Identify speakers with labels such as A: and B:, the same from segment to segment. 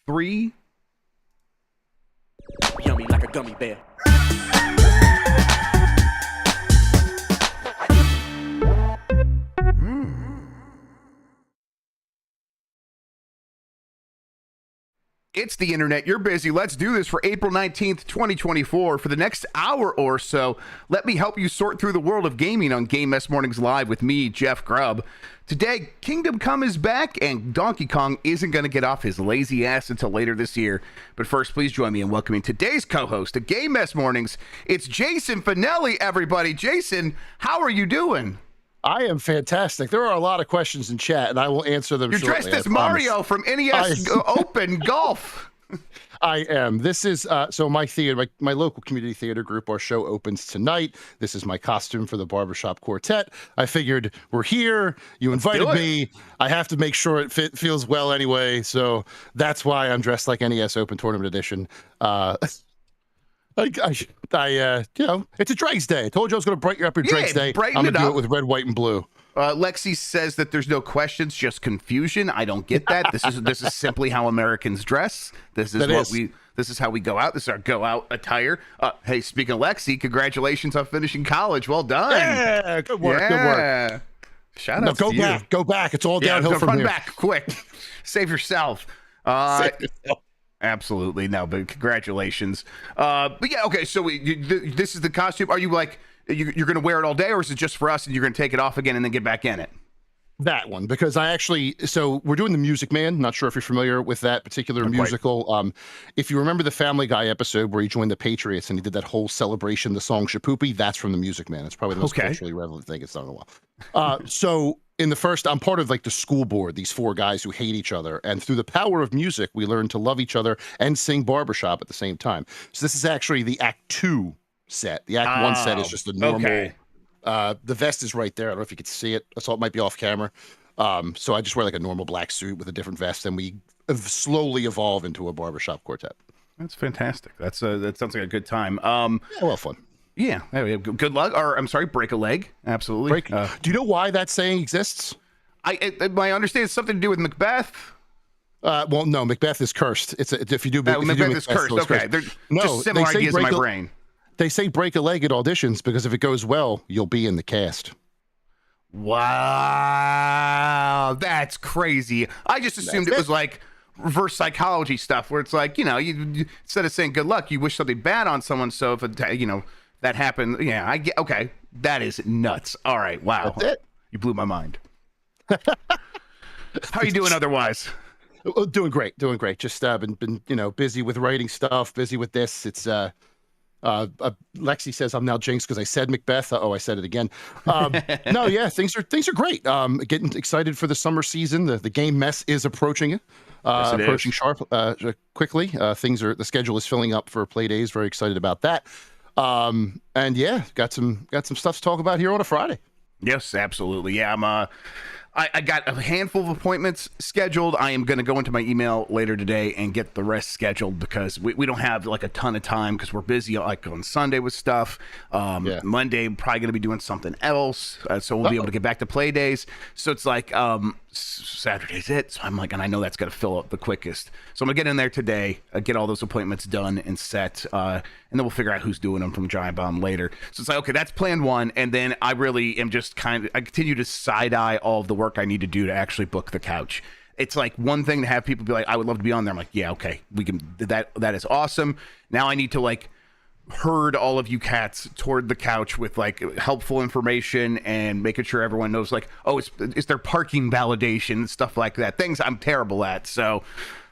A: 3.
B: Yummy like a gummy bear.
A: It's the internet. You're busy. Let's do this for April 19th, 2024. For the next hour or so, let me help you sort through the world of gaming on Game Mess Mornings Live with me, Jeff Grubb. Today, Kindgom Come is back, and Donkey Kong isn't going to get off his lazy ass until later this year. But first, please join me in welcoming today's co-host of Game Mess Mornings. It's Jason Fanelli, everybody. Jason, how are you doing?
C: I am fantastic. There are a lot of questions in chat, and I will answer them shortly.
A: You're dressed as Mario from NES Open Golf.
C: I am. This is, so my theater, my local community theater group, our show opens tonight. This is my costume for the Barbershop Quartet. I figured we're here. You invited me. I have to make sure it feels well anyway. So that's why I'm dressed like NES Open Tournament Edition. You know, it's a Dregs Day. I told you I was going to brighten up your Dregs Day. I'm going to do it with red, white, and blue.
A: Lexi says that there's no questions, just confusion. I don't get that. This is simply how Americans dress. This is how we go out. This is our go out attire. Hey, speaking of Lexi, congratulations on finishing college. Well done.
C: Yeah, good work. Yeah. Good work.
A: Shout out to you.
C: Go back. It's all downhill from here.
A: Run back, quick. Save yourself.
C: Save yourself.
A: Absolutely. No, but congratulations. But yeah, okay, so this is the costume. Are you like, you're going to wear it all day, or is it just for us and you're going to take it off again and then get back in it?
C: That one, because so we're doing the Music Man. Not sure if you're familiar with that particular musical. If you remember the Family Guy episode where he joined the Patriots and he did that whole celebration, the song Shapoopy, that's from the Music Man. It's probably the most culturally relevant thing it's done in a while. So in the first, I'm part of like the school board, these 4 guys who hate each other. And through the power of music, we learn to love each other and sing Barbershop at the same time. So this is actually the Act 2 set. The Act 1 set is just a normal. Okay. The vest is right there. I don't know if you could see it. So it might be off camera. So I just wear like a normal black suit with a different vest, and we slowly evolve into a Barbershop Quartet.
A: That's fantastic. That sounds like a good time.
C: Well, fun.
A: Yeah. Good luck. Or I'm sorry, break a leg. Absolutely.
C: Do you know why that saying exists?
A: I understand it's something to do with Macbeth.
C: Well, no, Macbeth is cursed. If you do Macbeth
A: is cursed. Okay. They're just similar ideas in my brain.
C: They say break a leg at auditions because if it goes well, you'll be in the cast.
A: Wow, that's crazy. I just assumed it was like reverse psychology stuff where it's like, you instead of saying good luck, you wish something bad on someone. So if that happened, yeah, I get. Okay, that is nuts. All right, wow,
C: that's it.
A: You blew my mind. How are you doing otherwise?
C: Doing great. Just been busy with writing stuff, busy with this. It's Lexi says I'm now jinxed because I said Macbeth. I said it again. No, yeah, things are great. Getting excited for the summer season. The game mess is approaching it.
A: Yes,
C: approaching sharp quickly. The schedule is filling up for play days. Very excited about that. And yeah, got some stuff to talk about here on a Friday.
A: Yes, absolutely. Yeah, I got a handful of appointments scheduled. I am going to go into my email later today and get the rest scheduled because we don't have like a ton of time because we're busy like on Sunday with stuff. Monday, I'm probably going to be doing something else. So we'll be able to get back to play days. So it's like Saturday's it. So I'm like, and I know that's going to fill up the quickest. So I'm going to get in there today, get all those appointments done and set. And then we'll figure out who's doing them from Giant Bomb later. So it's like, okay, that's plan 1. And then I really am just I continue to side eye all of the work I need to do to actually book the couch. It's like one thing to have people be like, I would love to be on there. I'm like, yeah, okay, we can. That is awesome. Now I need to like herd all of you cats toward the couch with like helpful information and making sure everyone knows like, oh, is there parking validation, stuff like that. Things I'm terrible at. So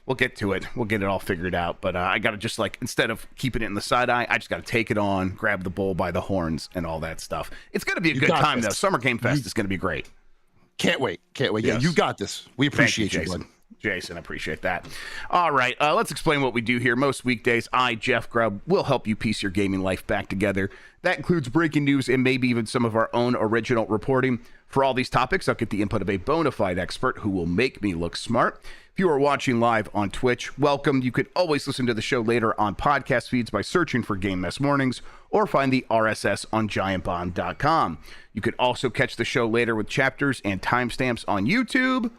A: we'll get to it. We'll get it all figured out. But I got to just like, instead of keeping it in the side eye, I just got to take it on, grab the bull by the horns and all that stuff. It's going to be a good time though. Summer Game Fest is going to be great.
C: Can't wait. Yes. Yeah, you got this. We appreciate you, Jason.
A: Jason, I appreciate that. All right, let's explain what we do here. Most weekdays, I, Jeff Grubb, will help you piece your gaming life back together. That includes breaking news and maybe even some of our own original reporting. For all these topics, I'll get the input of a bona fide expert who will make me look smart. If you are watching live on Twitch, welcome. You could always listen to the show later on podcast feeds by searching for Game Mess Mornings or find the RSS on giantbomb.com. You could also catch the show later with chapters and timestamps on YouTube.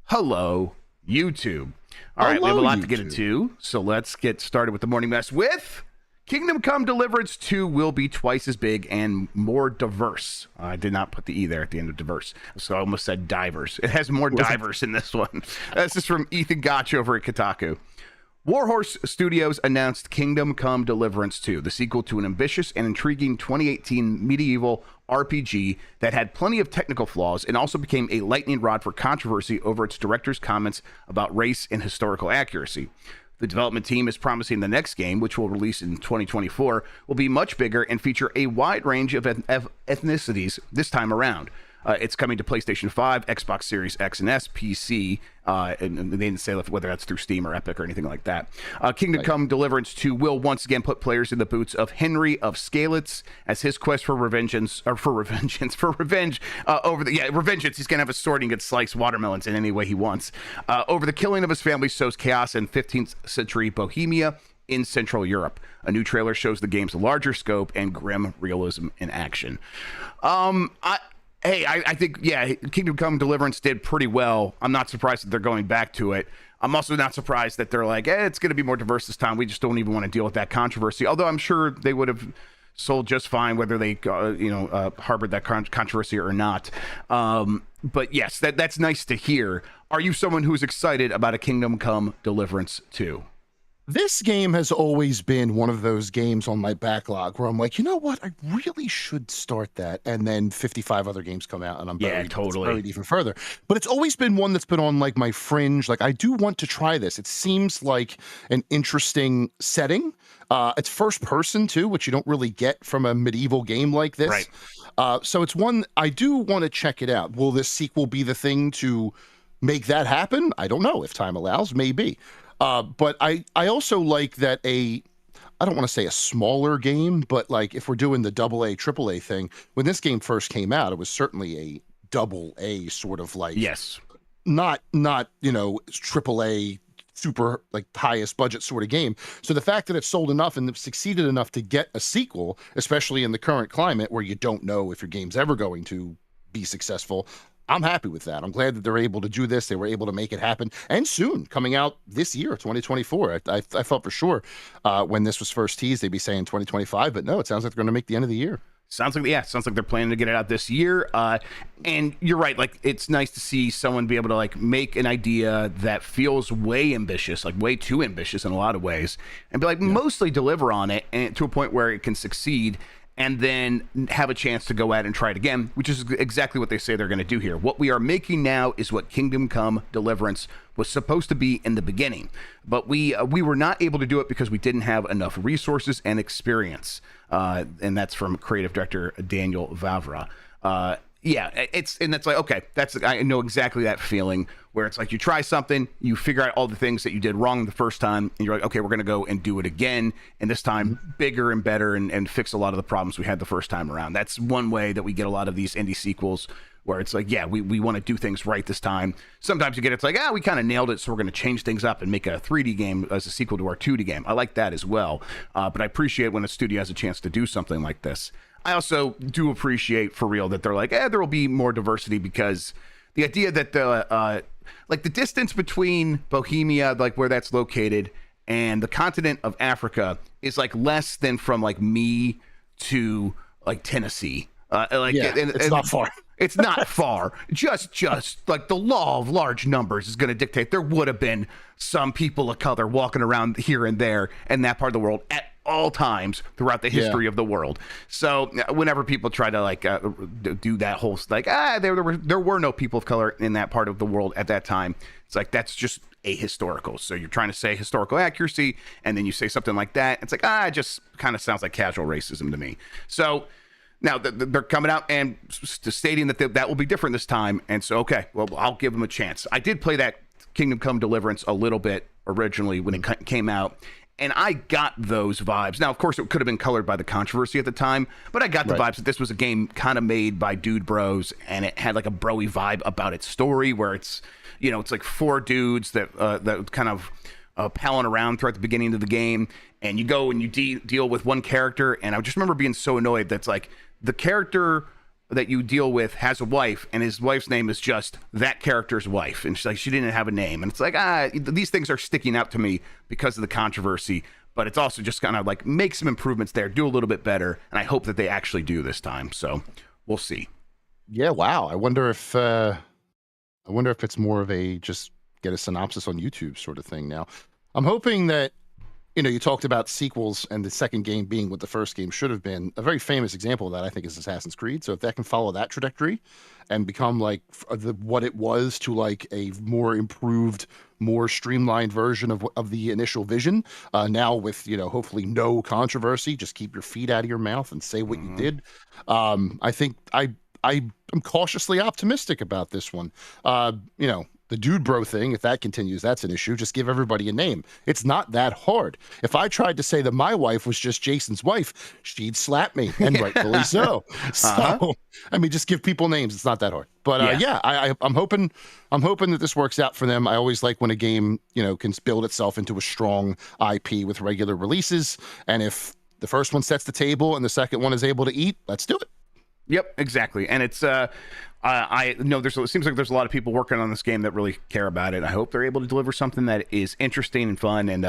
A: Hello, YouTube. All right, we have a
C: Hello,
A: lot to get into, so let's get started with the morning mess with Kindgom Come Deliverance 2 will be twice as big and more diverse. I did not put the E there at the end of diverse, so I almost said divers. It has more divers in this one. This is from Ethan Gotch over at Kotaku. Warhorse Studios announced Kindgom Come Deliverance 2, the sequel to an ambitious and intriguing 2018 medieval RPG that had plenty of technical flaws and also became a lightning rod for controversy over its director's comments about race and historical accuracy. The development team is promising the next game, which will release in 2024, will be much bigger and feature a wide range of ethnicities this time around. It's coming to PlayStation 5, Xbox Series X and S, PC, and they didn't say whether that's through Steam or Epic or anything like that. Kindgom Come Deliverance 2 will once again put players in the boots of Henry of Skalitz as his quest for revenge over revengeance. He's gonna have a sword and get sliced watermelons in any way he wants. Over the killing of his family sows chaos in 15th century Bohemia in Central Europe. A new trailer shows the game's larger scope and grim realism in action. I think, Kindgom Come Deliverance did pretty well. I'm not surprised that they're going back to it. I'm also not surprised that they're like, it's going to be more diverse this time. We just don't even want to deal with that controversy. Although I'm sure they would have sold just fine whether they, harbored that controversy or not. But yes, that's nice to hear. Are you someone who's excited about a Kindgom Come Deliverance 2?
C: This game has always been one of those games on my backlog where I'm like, you know what? I really should start that. And then 55 other games come out and I'm buried even further. But it's always been one that's been on like my fringe. Like, I do want to try this. It seems like an interesting setting. It's first person too, which you don't really get from a medieval game like this.
A: Right.
C: So it's one I do want to check it out. Will this sequel be the thing to make that happen? I don't know. If time allows, maybe. But I also like that I don't want to say a smaller game, but like if we're doing the AA, AAA thing, when this game first came out, it was certainly a AA sort of like,
A: yes,
C: not AAA super like highest budget sort of game. So the fact that it sold enough and succeeded enough to get a sequel, especially in the current climate where you don't know if your game's ever going to be successful, I'm happy with that. I'm glad that they're able to do this. They were able to make it happen, and soon, coming out this year, 2024. I thought for sure when this was first teased, they'd be saying 2025, but no, it sounds like they're going to make the end of the year.
A: Sounds like they're planning to get it out this year. And you're right. Like, it's nice to see someone be able to like make an idea that feels way ambitious, like way too ambitious in a lot of ways, and be like mostly deliver on it and to a point where it can succeed. And then have a chance to go out and try it again, which is exactly what they say they're going to do here. What we are making now is what Kindgom Come Deliverance was supposed to be in the beginning. But we were not able to do it because we didn't have enough resources and experience. And that's from creative director Daniel Vavra. That's like, okay, I know exactly that feeling where it's like you try something, you figure out all the things that you did wrong the first time, and you're like, okay, we're going to go and do it again, and this time bigger and better and fix a lot of the problems we had the first time around. That's one way that we get a lot of these indie sequels where it's like, we want to do things right this time. Sometimes you get it's like, we kind of nailed it, so we're going to change things up and make a 3D game as a sequel to our 2D game. I like that as well, but I appreciate when a studio has a chance to do something like this. I also do appreciate for real that they're like, there will be more diversity, because the idea that the distance between Bohemia, like where that's located, and the continent of Africa is like less than from like me to like Tennessee.
C: It's not far.
A: It's not far. Just like the law of large numbers is going to dictate there would have been some people of color walking around here and there in that part of the world at all times throughout the history of the world. So whenever people try to like do that whole like there were no people of color in that part of the world at that time, it's like that's just ahistorical. So you're trying to say historical accuracy, and then you say something like that, it's like it just kind of sounds like casual racism to me. So now they're coming out and stating that that will be different this time, and so okay, well, I'll give them a chance. I did play that Kindgom Come Deliverance a little bit originally when it came out, and I got those vibes. Now, of course, it could have been colored by the controversy at the time, but I got the vibes that this was a game kind of made by dude bros, and it had like a broy vibe about its story, where it's, it's like four dudes that kind of palling around throughout the beginning of the game, and you go and you deal with one character, and I just remember being so annoyed that's like the character that you deal with has a wife, and his wife's name is just that character's wife, and she's like, she didn't have a name, and it's like, these things are sticking out to me because of the controversy, but it's also just kind of like make some improvements there, do a little bit better, and I hope that they actually do this time. So we'll see.
C: Yeah, wow. I wonder if it's more of a just get a synopsis on YouTube sort of thing now. I'm hoping that, you talked about sequels and the second game being what the first game should have been. A very famous example of that, I think, is Assassin's Creed. So if that can follow that trajectory and become like what it was to like a more improved, more streamlined version of the initial vision, now with, hopefully no controversy, just keep your feet out of your mouth and say what you did. I think I'm cautiously optimistic about this one. The dude bro thing, if that continues, that's an issue. Just give everybody a name. It's not that hard. If I tried to say that my wife was just Jason's wife, she'd slap me, and rightfully so. So, just give people names. It's not that hard. But I'm hoping that this works out for them. I always like when a game, can build itself into a strong IP with regular releases. And if the first one sets the table and the second one is able to eat, let's do it.
A: Yep, exactly. And it's I know it seems like there's a lot of people working on this game that really care about it. I hope they're able to deliver something that is interesting and fun. And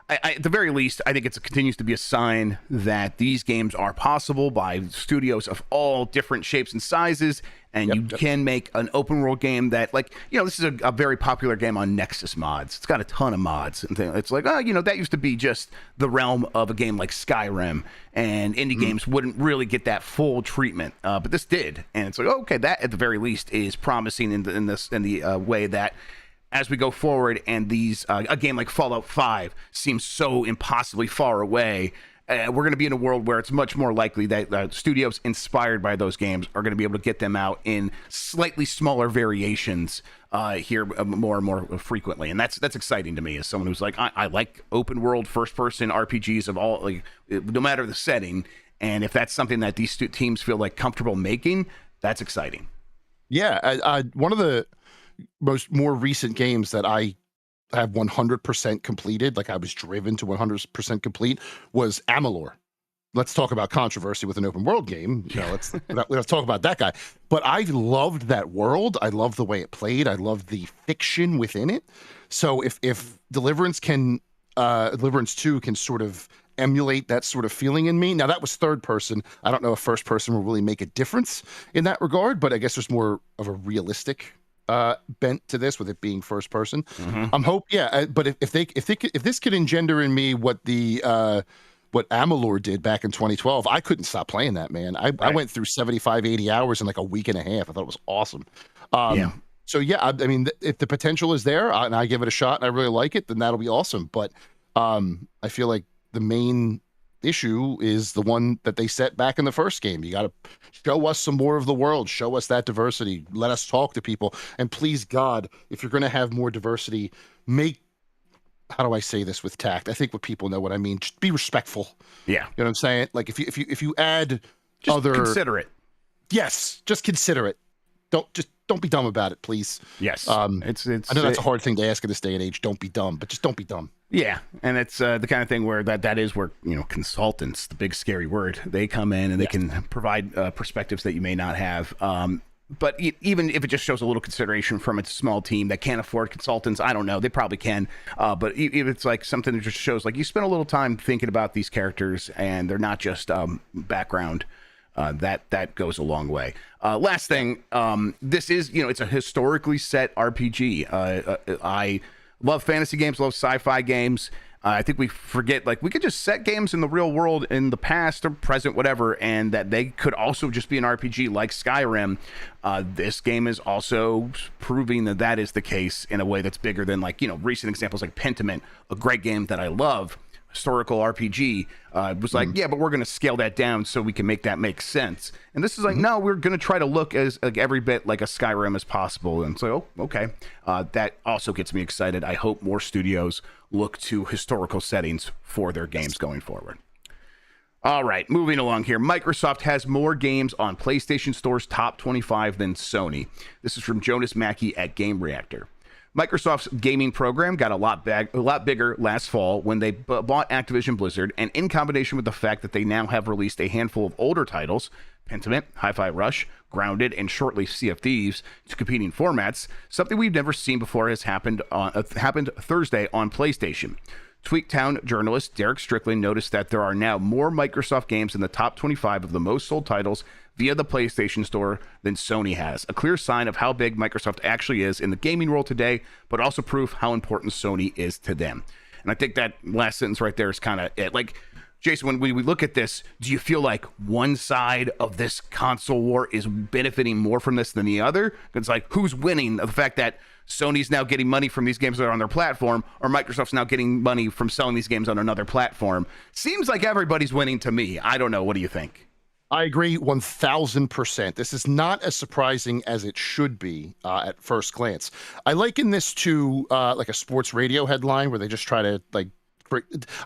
A: at the very least, I think it continues to be a sign that these games are possible by studios of all different shapes and sizes. And you can make an open world game that, this is a very popular game on Nexus mods. It's got a ton of mods. And it's like, that used to be just the realm of a game like Skyrim. And indie games wouldn't really get that full treatment. But this did. And it's like, okay, that at the very least is promising in the way that as we go forward and a game like Fallout 5 seems so impossibly far away, we're going to be in a world where it's much more likely that studios inspired by those games are going to be able to get them out in slightly smaller variations here more and more frequently. And that's exciting to me as someone who's like, I like open world first person RPGs of all, no matter the setting. And if that's something that these teams feel like comfortable making, that's exciting.
C: Yeah. One of the more recent games that I have 100% completed, like I was driven to 100% complete, was Amalur. Let's talk about controversy with an open world game. Let's talk about that guy. But I loved that world. I loved the way it played. I loved the fiction within it. So if Deliverance 2 can sort of emulate that sort of feeling in me. Now that was third person. I don't know if first person will really make a difference in that regard, but I guess there's more of a realistic bent to this with it being first person. But if this could engender in me what what Amalur did back in 2012, I couldn't stop playing that, man. I went through 75, 80 hours in like a week and a half. I thought it was awesome. So if the potential is there and I give it a shot and I really like it, then that'll be awesome. But I feel like the main issue is the one that they set back in the first game. You got to show us some more of the world, show us that diversity, let us talk to people, and please God, if you're going to have more diversity, how do I say this with tact? I think what people know what I mean. Just be respectful. Yeah, you know what I'm saying. Like if you add
A: just consider it.
C: Yes, just consider it. Don't be dumb about it, please.
A: Yes.
C: It's I know that's a hard thing to ask in this day and age. Don't be dumb, but just don't be dumb.
A: Yeah, and it's the kind of thing where that is where consultants, the big scary word, they come in and they can provide perspectives that you may not have. But even if it just shows a little consideration from a small team that can't afford consultants, I don't know, they probably can. But if it's like something that just shows like you spend a little time thinking about these characters and they're not just background. That goes a long way. Last thing, this is, it's a historically set RPG. I love fantasy games, love sci-fi games. I think we forget, we could just set games in the real world in the past or present, whatever, and that they could also just be an RPG like Skyrim. This game is also proving that is the case in a way that's bigger than, recent examples like Pentiment, a great game that I love. Historical RPG was like, yeah, but we're going to scale that down so we can make that make sense. And this is like, no, we're going to try to look as every bit like a Skyrim as possible. And so, okay, that also gets me excited. I hope more studios look to historical settings for their games going forward. All right, moving along here. Microsoft has more games on PlayStation Store's top 25 than Sony. This is from Jonas Mackey at Game Reactor. Microsoft's gaming program got a lot bigger last fall when they bought Activision Blizzard, and in combination with the fact that they now have released a handful of older titles, Pentiment, Hi-Fi Rush, Grounded, and shortly Sea of Thieves, to competing formats, something we've never seen before has happened Thursday on PlayStation. Tweaktown journalist Derek Strickland noticed that there are now more Microsoft games in the top 25 of the most sold titles via the PlayStation Store than Sony has. A clear sign of how big Microsoft actually is in the gaming world today, but also proof how important Sony is to them. And I think that last sentence right there is kind of it. Like, Jason, when we look at this, do you feel like one side of this console war is benefiting more from this than the other? It's like, who's winning? The fact that Sony's now getting money from these games that are on their platform, or Microsoft's now getting money from selling these games on another platform? Seems like everybody's winning to me. I don't know. What do you think?
C: I agree 1,000%. This is not as surprising as it should be at first glance. I liken this to like a sports radio headline where they just try to like.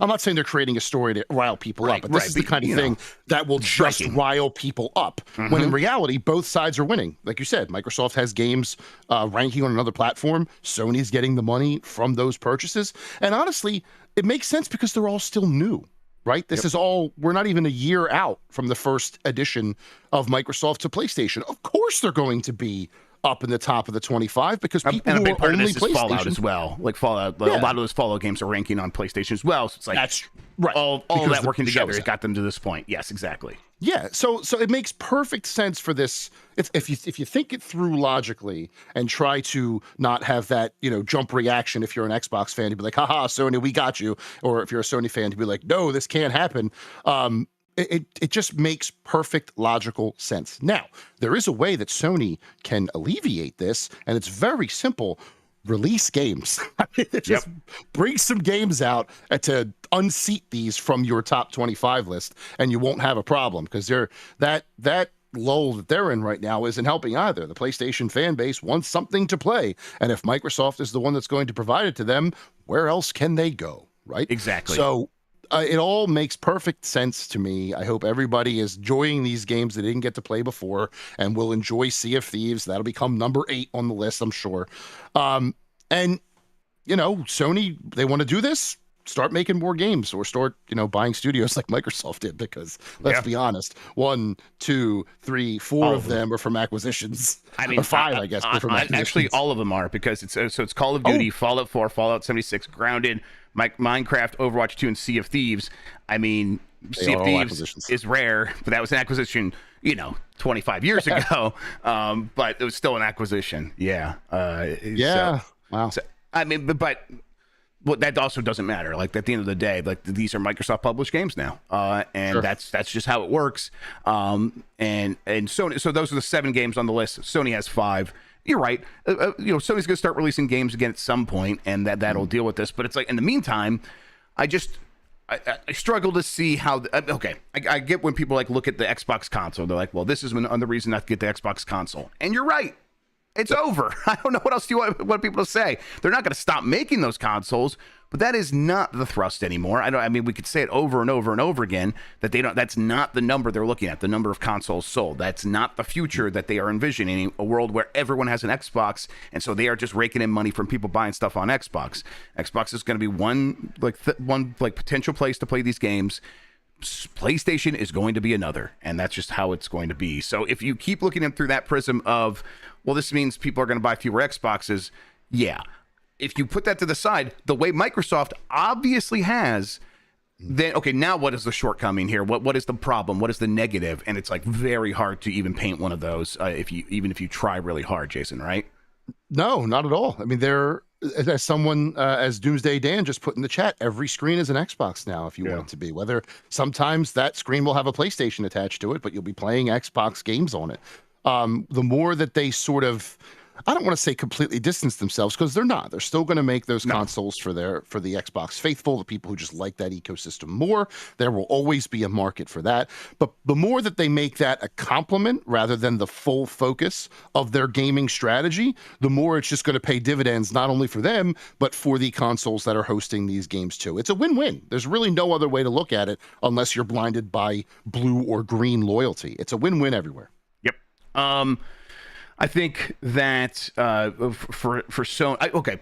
C: I'm not saying they're creating a story to rile people up, but this is the kind of thing that will just rile people up. When in reality, both sides are winning. Like you said, Microsoft has games ranking on another platform. Sony's getting the money from those purchases. And honestly, it makes sense because they're all still new, right? This is all, we're not even a year out from the first edition of Microsoft to PlayStation. Of course they're going to be up in the top of the 25 because people
A: and a big
C: who
A: part
C: are
A: of
C: only
A: this is Fallout as well. Like Fallout, a lot of those Fallout games are ranking on PlayStation as well. So it's like
C: that's right.
A: All that working together has got them to this point. Yes, exactly.
C: Yeah, so it makes perfect sense for this. If you think it through logically and try to not have that jump reaction. If you're an Xbox fan, you'd be like, "Haha, Sony, we got you," or if you're a Sony fan, you'd be like, "No, this can't happen." It just makes perfect logical sense. Now, there is a way that Sony can alleviate this, and it's very simple. Release games. Just bring some games out to unseat these from your top 25 list, and you won't have a problem because that lull that they're in right now isn't helping either. The PlayStation fan base wants something to play, and if Microsoft is the one that's going to provide it to them, where else can they go, right?
A: Exactly.
C: So it all makes perfect sense to me. I hope everybody is enjoying these games they didn't get to play before and will enjoy Sea of Thieves. That'll become number 8 on the list, I'm sure. And, Sony, they want to do this, start making more games or start, buying studios like Microsoft did, because let's be honest, 1, 2, 3, 4 of them are from acquisitions.
A: I mean,
C: or 5, I guess. From
A: actually, all of them are because it's Call of Duty, Fallout 4, Fallout 76, Grounded, Minecraft, Overwatch 2, and Sea of Thieves. I mean, Sea of Thieves is rare, but that was an acquisition, 25 years ago. But it was still an acquisition. Yeah.
C: Wow.
A: So, I mean, but that also doesn't matter. Like at the end of the day, like these are Microsoft published games now, and that's just how it works. And Sony. So those are the 7 games on the list. Sony has 5. You're right. Sony's going to start releasing games again at some point, and that'll deal with this. But it's like in the meantime, I struggle to see how. I get when people look at the Xbox console. They're like, well, this is another reason not to get the Xbox console, and you're right. It's over. I don't know what else do you want people to say. They're not going to stop making those consoles, but that is not the thrust anymore. I mean, we could say it over and over and over again that they don't. That's not the number they're looking at. The number of consoles sold. That's not the future that they are envisioning. A world where everyone has an Xbox, and so they are just raking in money from people buying stuff on Xbox. Xbox is going to be one potential place to play these games. PlayStation is going to be another, and that's just how it's going to be. So if you keep looking at through that prism of, well, this means people are going to buy fewer Xboxes, yeah. If you put that to the side, the way Microsoft obviously has, then okay, now what is the shortcoming here? What is the problem? What is the negative? And it's very hard to even paint one of those if you try really hard, Jason, right?
C: No, not at all. I mean, as someone as Doomsday Dan just put in the chat, every screen is an Xbox now if you want it to be. Whether sometimes that screen will have a PlayStation attached to it, but you'll be playing Xbox games on it. The more that they sort of, I don't want to say completely distance themselves, because they're not. They're still going to make those consoles for the Xbox faithful, the people who just like that ecosystem more. There will always be a market for that. But the more that they make that a complement rather than the full focus of their gaming strategy, the more it's just going to pay dividends, not only for them, but for the consoles that are hosting these games too. It's a win-win. There's really no other way to look at it unless you're blinded by blue or green loyalty. It's a win-win everywhere.
A: Yep. I think that for Sony, okay.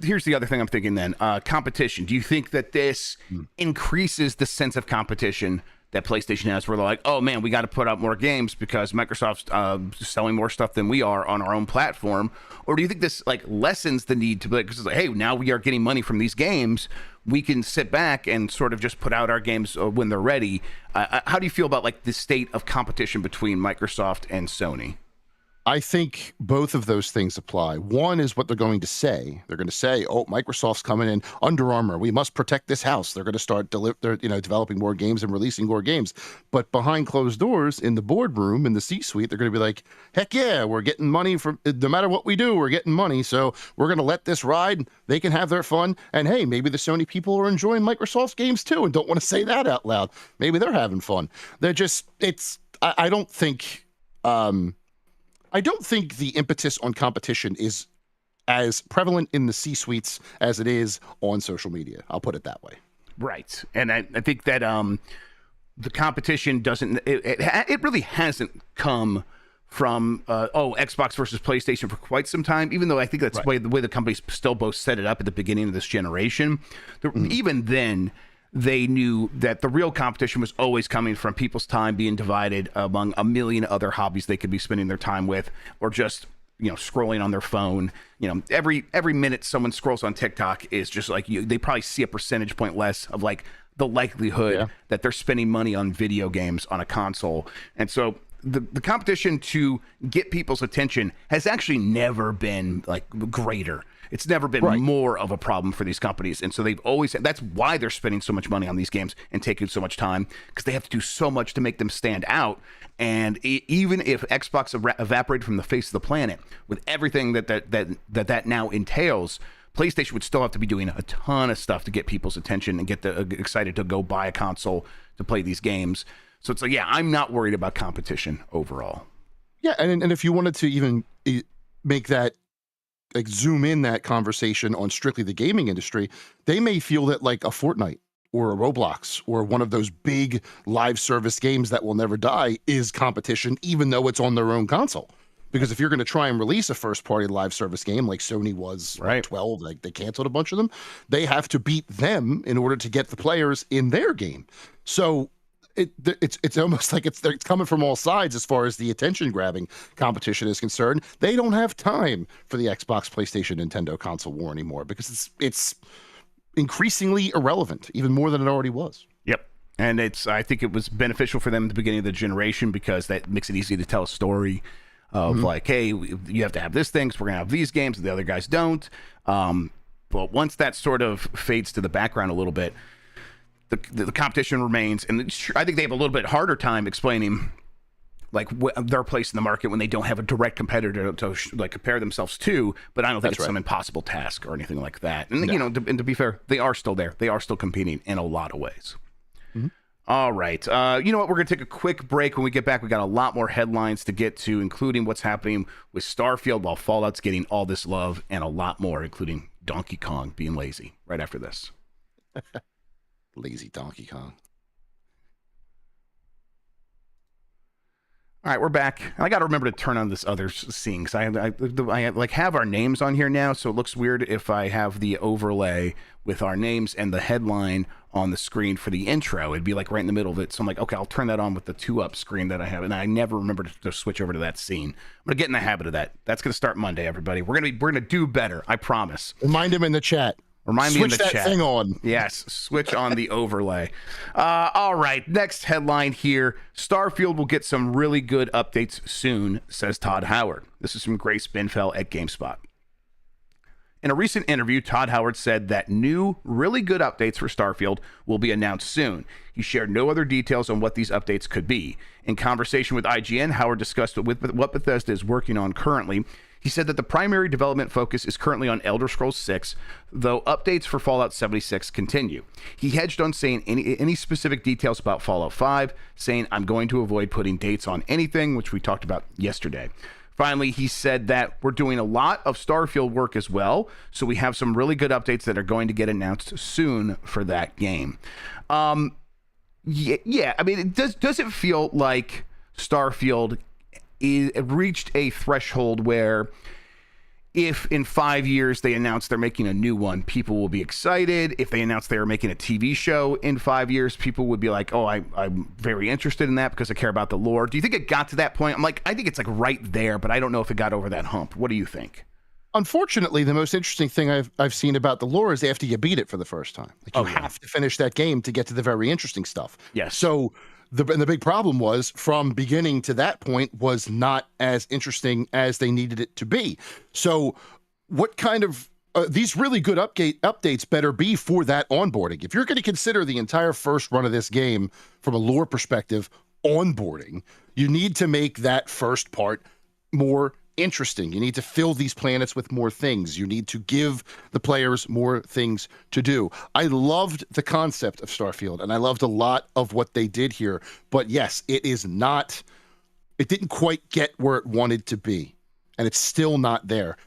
A: Here's the other thing I'm thinking. Then competition. Do you think that this increases the sense of competition that PlayStation has, where they're like, oh man, we got to put out more games because Microsoft's selling more stuff than we are on our own platform? Or do you think this like lessens the need to be, because it's like, hey, now we are getting money from these games, we can sit back and sort of just put out our games when they're ready? How do you feel about like the state of competition between Microsoft and Sony?
C: I think both of those things apply. One is what they're going to say. They're going to say, "Oh, Microsoft's coming in. Under Armour, we must protect this house." They're going to start developing more games and releasing more games. But behind closed doors, in the boardroom, in the C-suite, they're going to be like, "Heck yeah, we're getting money from. No matter what we do, we're getting money. So we're going to let this ride. They can have their fun. And hey, maybe the Sony people are enjoying Microsoft's games too, and don't want to say that out loud. Maybe they're having fun. They're just. I don't think. I don't think the impetus on competition is as prevalent in the C-suites as it is on social media. I'll put it that way.
A: Right. And I think that the competition doesn't, it really hasn't come from, Xbox versus PlayStation for quite some time, even though I think that's the way the companies still both set it up at the beginning of this generation. Even then, they knew that the real competition was always coming from people's time being divided among a million other hobbies they could be spending their time with, or just, scrolling on their phone. Every minute someone scrolls on TikTok is just like they probably see a percentage point less of like the likelihood that they're spending money on video games on a console. And so the competition to get people's attention has actually never been like greater. It's never been more of a problem for these companies. And so they've always, that's why they're spending so much money on these games and taking so much time, because they have to do so much to make them stand out. And even if Xbox evaporated from the face of the planet, with everything that now entails, PlayStation would still have to be doing a ton of stuff to get people's attention and get excited to go buy a console to play these games. So it's like, yeah, I'm not worried about competition overall.
C: Yeah, and if you wanted to even make that, like zoom in that conversation on strictly the gaming industry, they may feel that like a Fortnite or a Roblox or one of those big live service games that will never die is competition, even though it's on their own console. Because if you're going to try and release a first party live service game like Sony was 12, like they canceled a bunch of them, they have to beat them in order to get the players in their game. So it's almost like it's coming from all sides as far as the attention grabbing competition is concerned. They don't have time for the Xbox, PlayStation, Nintendo console war anymore because it's increasingly irrelevant, even more than it already was.
A: Yep. And I think it was beneficial for them at the beginning of the generation because that makes it easy to tell a story of like, hey, you have to have this thing, so we're gonna have these games, and the other guys don't. But once that sort of fades to the background a little bit, the competition remains, and I think they have a little bit harder time explaining like their place in the market when they don't have a direct competitor to like compare themselves to. But I don't think it's some impossible task or anything like that. And and to be fair, they are still there. They are still competing in a lot of ways. All right. You know what? We're going to take a quick break. When we get back, we got a lot more headlines to get to, including what's happening with Starfield while Fallout's getting all this love, and a lot more, including Donkey Kong being lazy, right after this.
C: Lazy Donkey Kong.
A: All right, we're back. I got to remember to turn on this other scene because I like have our names on here now, so it looks weird if I have the overlay with our names and the headline on the screen for the intro. It'd be like right in the middle of it. So I'm like, okay, I'll turn that on with the 2-up screen that I have, and I never remember to switch over to that scene. I'm gonna get in the habit of that. That's gonna start Monday, everybody. We're gonna do better. I promise.
C: Remind him in the chat.
A: Remind me in the chat.
C: Switch that thing on.
A: Yes, switch on the overlay. All right, next headline here. Starfield will get some really good updates soon, says Todd Howard. This is from Grace Benfell at GameSpot. In a recent interview, Todd Howard said that new, really good updates for Starfield will be announced soon. He shared no other details on what these updates could be. In conversation with IGN, Howard discussed what Bethesda is working on currently. He said that the primary development focus is currently on Elder Scrolls 6, though updates for Fallout 76 continue. He hedged on saying any specific details about Fallout 5, saying, "I'm going to avoid putting dates on anything," which we talked about yesterday. Finally, he said that we're doing a lot of Starfield work as well, so we have some really good updates that are going to get announced soon for that game. Yeah, I mean, does it feel like Starfield reached a threshold where if in 5 years they announce they're making a new one, people will be excited. If they announce they are making a TV show in 5 years, people would be like, oh, I'm very interested in that because I care about the lore. Do you think it got to that point? I think it's like right there, but I don't know if it got over that hump. What do you think?
C: Unfortunately, the most interesting thing I've seen about the lore is after you beat it for the first time. Like you have to finish that game to get to the very interesting stuff.
A: Yes.
C: So the big problem was from beginning to that point was not as interesting as they needed it to be. So what kind of these really good updates better be for that onboarding. If you're going to consider the entire first run of this game from a lore perspective onboarding, you need to make that first part more interesting. You need to fill these planets with more things. You need to give the players more things to do. I loved the concept of Starfield, and I loved a lot of what they did here. But yes, it didn't quite get where it wanted to be, and it's still not there.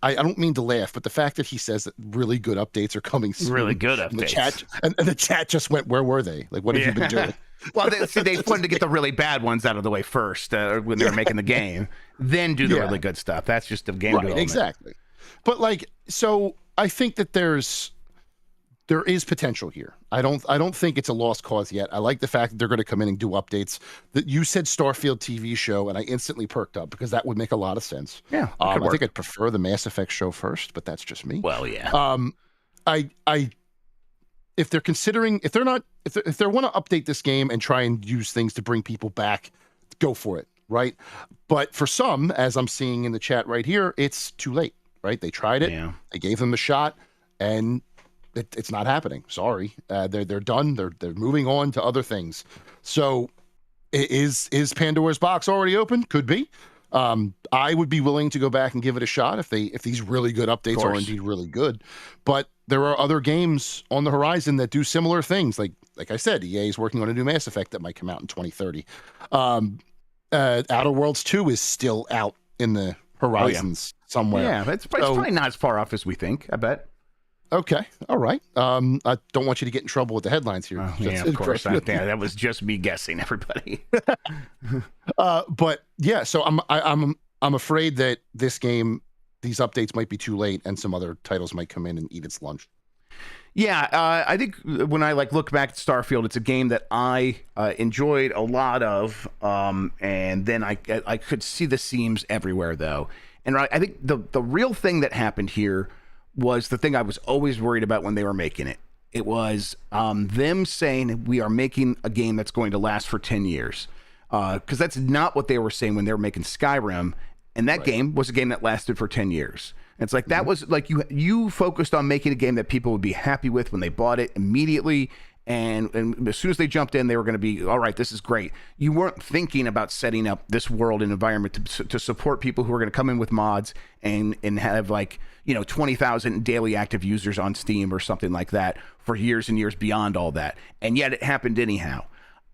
C: I don't mean to laugh, but the fact that he says that really good updates are coming soon.
A: Really good updates.
C: And the chat just went, where were they? Like, what have you been doing?
A: Well, they wanted to get the really bad ones out of the way first when they were making the game, then do the really good stuff. That's just the game development.
C: Exactly. But so I think that there is potential here. I don't think it's a lost cause yet. I like the fact that they're going to come in and do updates. That you said Starfield TV show, and I instantly perked up because that would make a lot of sense.
A: Yeah,
C: I think I'd prefer the Mass Effect show first, but that's just me.
A: Well, yeah.
C: If they're considering, if they want to update this game and try and use things to bring people back, go for it, right? But for some, as I'm seeing in the chat right here, it's too late, right? They tried it, they gave them a shot, and it's not happening. Sorry, they're done. They're moving on to other things. So, is Pandora's box already open? Could be. I would be willing to go back and give it a shot if these really good updates are indeed really good. But there are other games on the horizon that do similar things. Like I said, EA is working on a new Mass Effect that might come out in 2030. Outer Worlds 2 is still out in the horizons somewhere.
A: Yeah, it's probably not as far off as we think, I bet.
C: Okay, all right. I don't want you to get in trouble with the headlines here.
A: Yeah, of course. That was just me guessing, everybody.
C: But yeah, so I'm afraid that this game, these updates might be too late, and some other titles might come in and eat its lunch.
A: Yeah, I think when I look back at Starfield, it's a game that I enjoyed a lot of, and then I could see the seams everywhere though, and I think the real thing that happened here was the thing I was always worried about when they were making it. It was them saying we are making a game that's going to last for 10 years. Because that's not what they were saying when they were making Skyrim. And that game was a game that lasted for 10 years. And it's like that was like you focused on making a game that people would be happy with when they bought it immediately. And as soon as they jumped in, they were going to be, all right, this is great. You weren't thinking about setting up this world and environment to support people who are going to come in with mods and have 20,000 daily active users on Steam or something like that for years and years beyond all that. And yet it happened anyhow.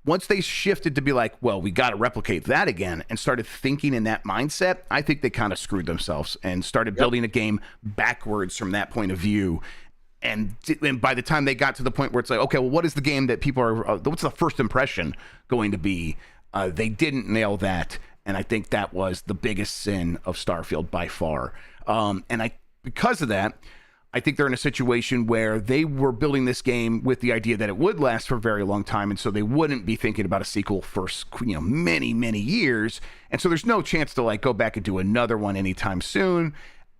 A: Once they shifted to be like, well, we got to replicate that again and started thinking in that mindset, I think they kind of screwed themselves and started building a game backwards from that point of view. And by the time they got to the point where it's like, okay, well, what is the game that people are, what's the first impression going to be? They didn't nail that. And I think that was the biggest sin of Starfield by far. Because of that, I think they're in a situation where they were building this game with the idea that it would last for a very long time. And so they wouldn't be thinking about a sequel for, many, many years. And so there's no chance to go back and do another one anytime soon.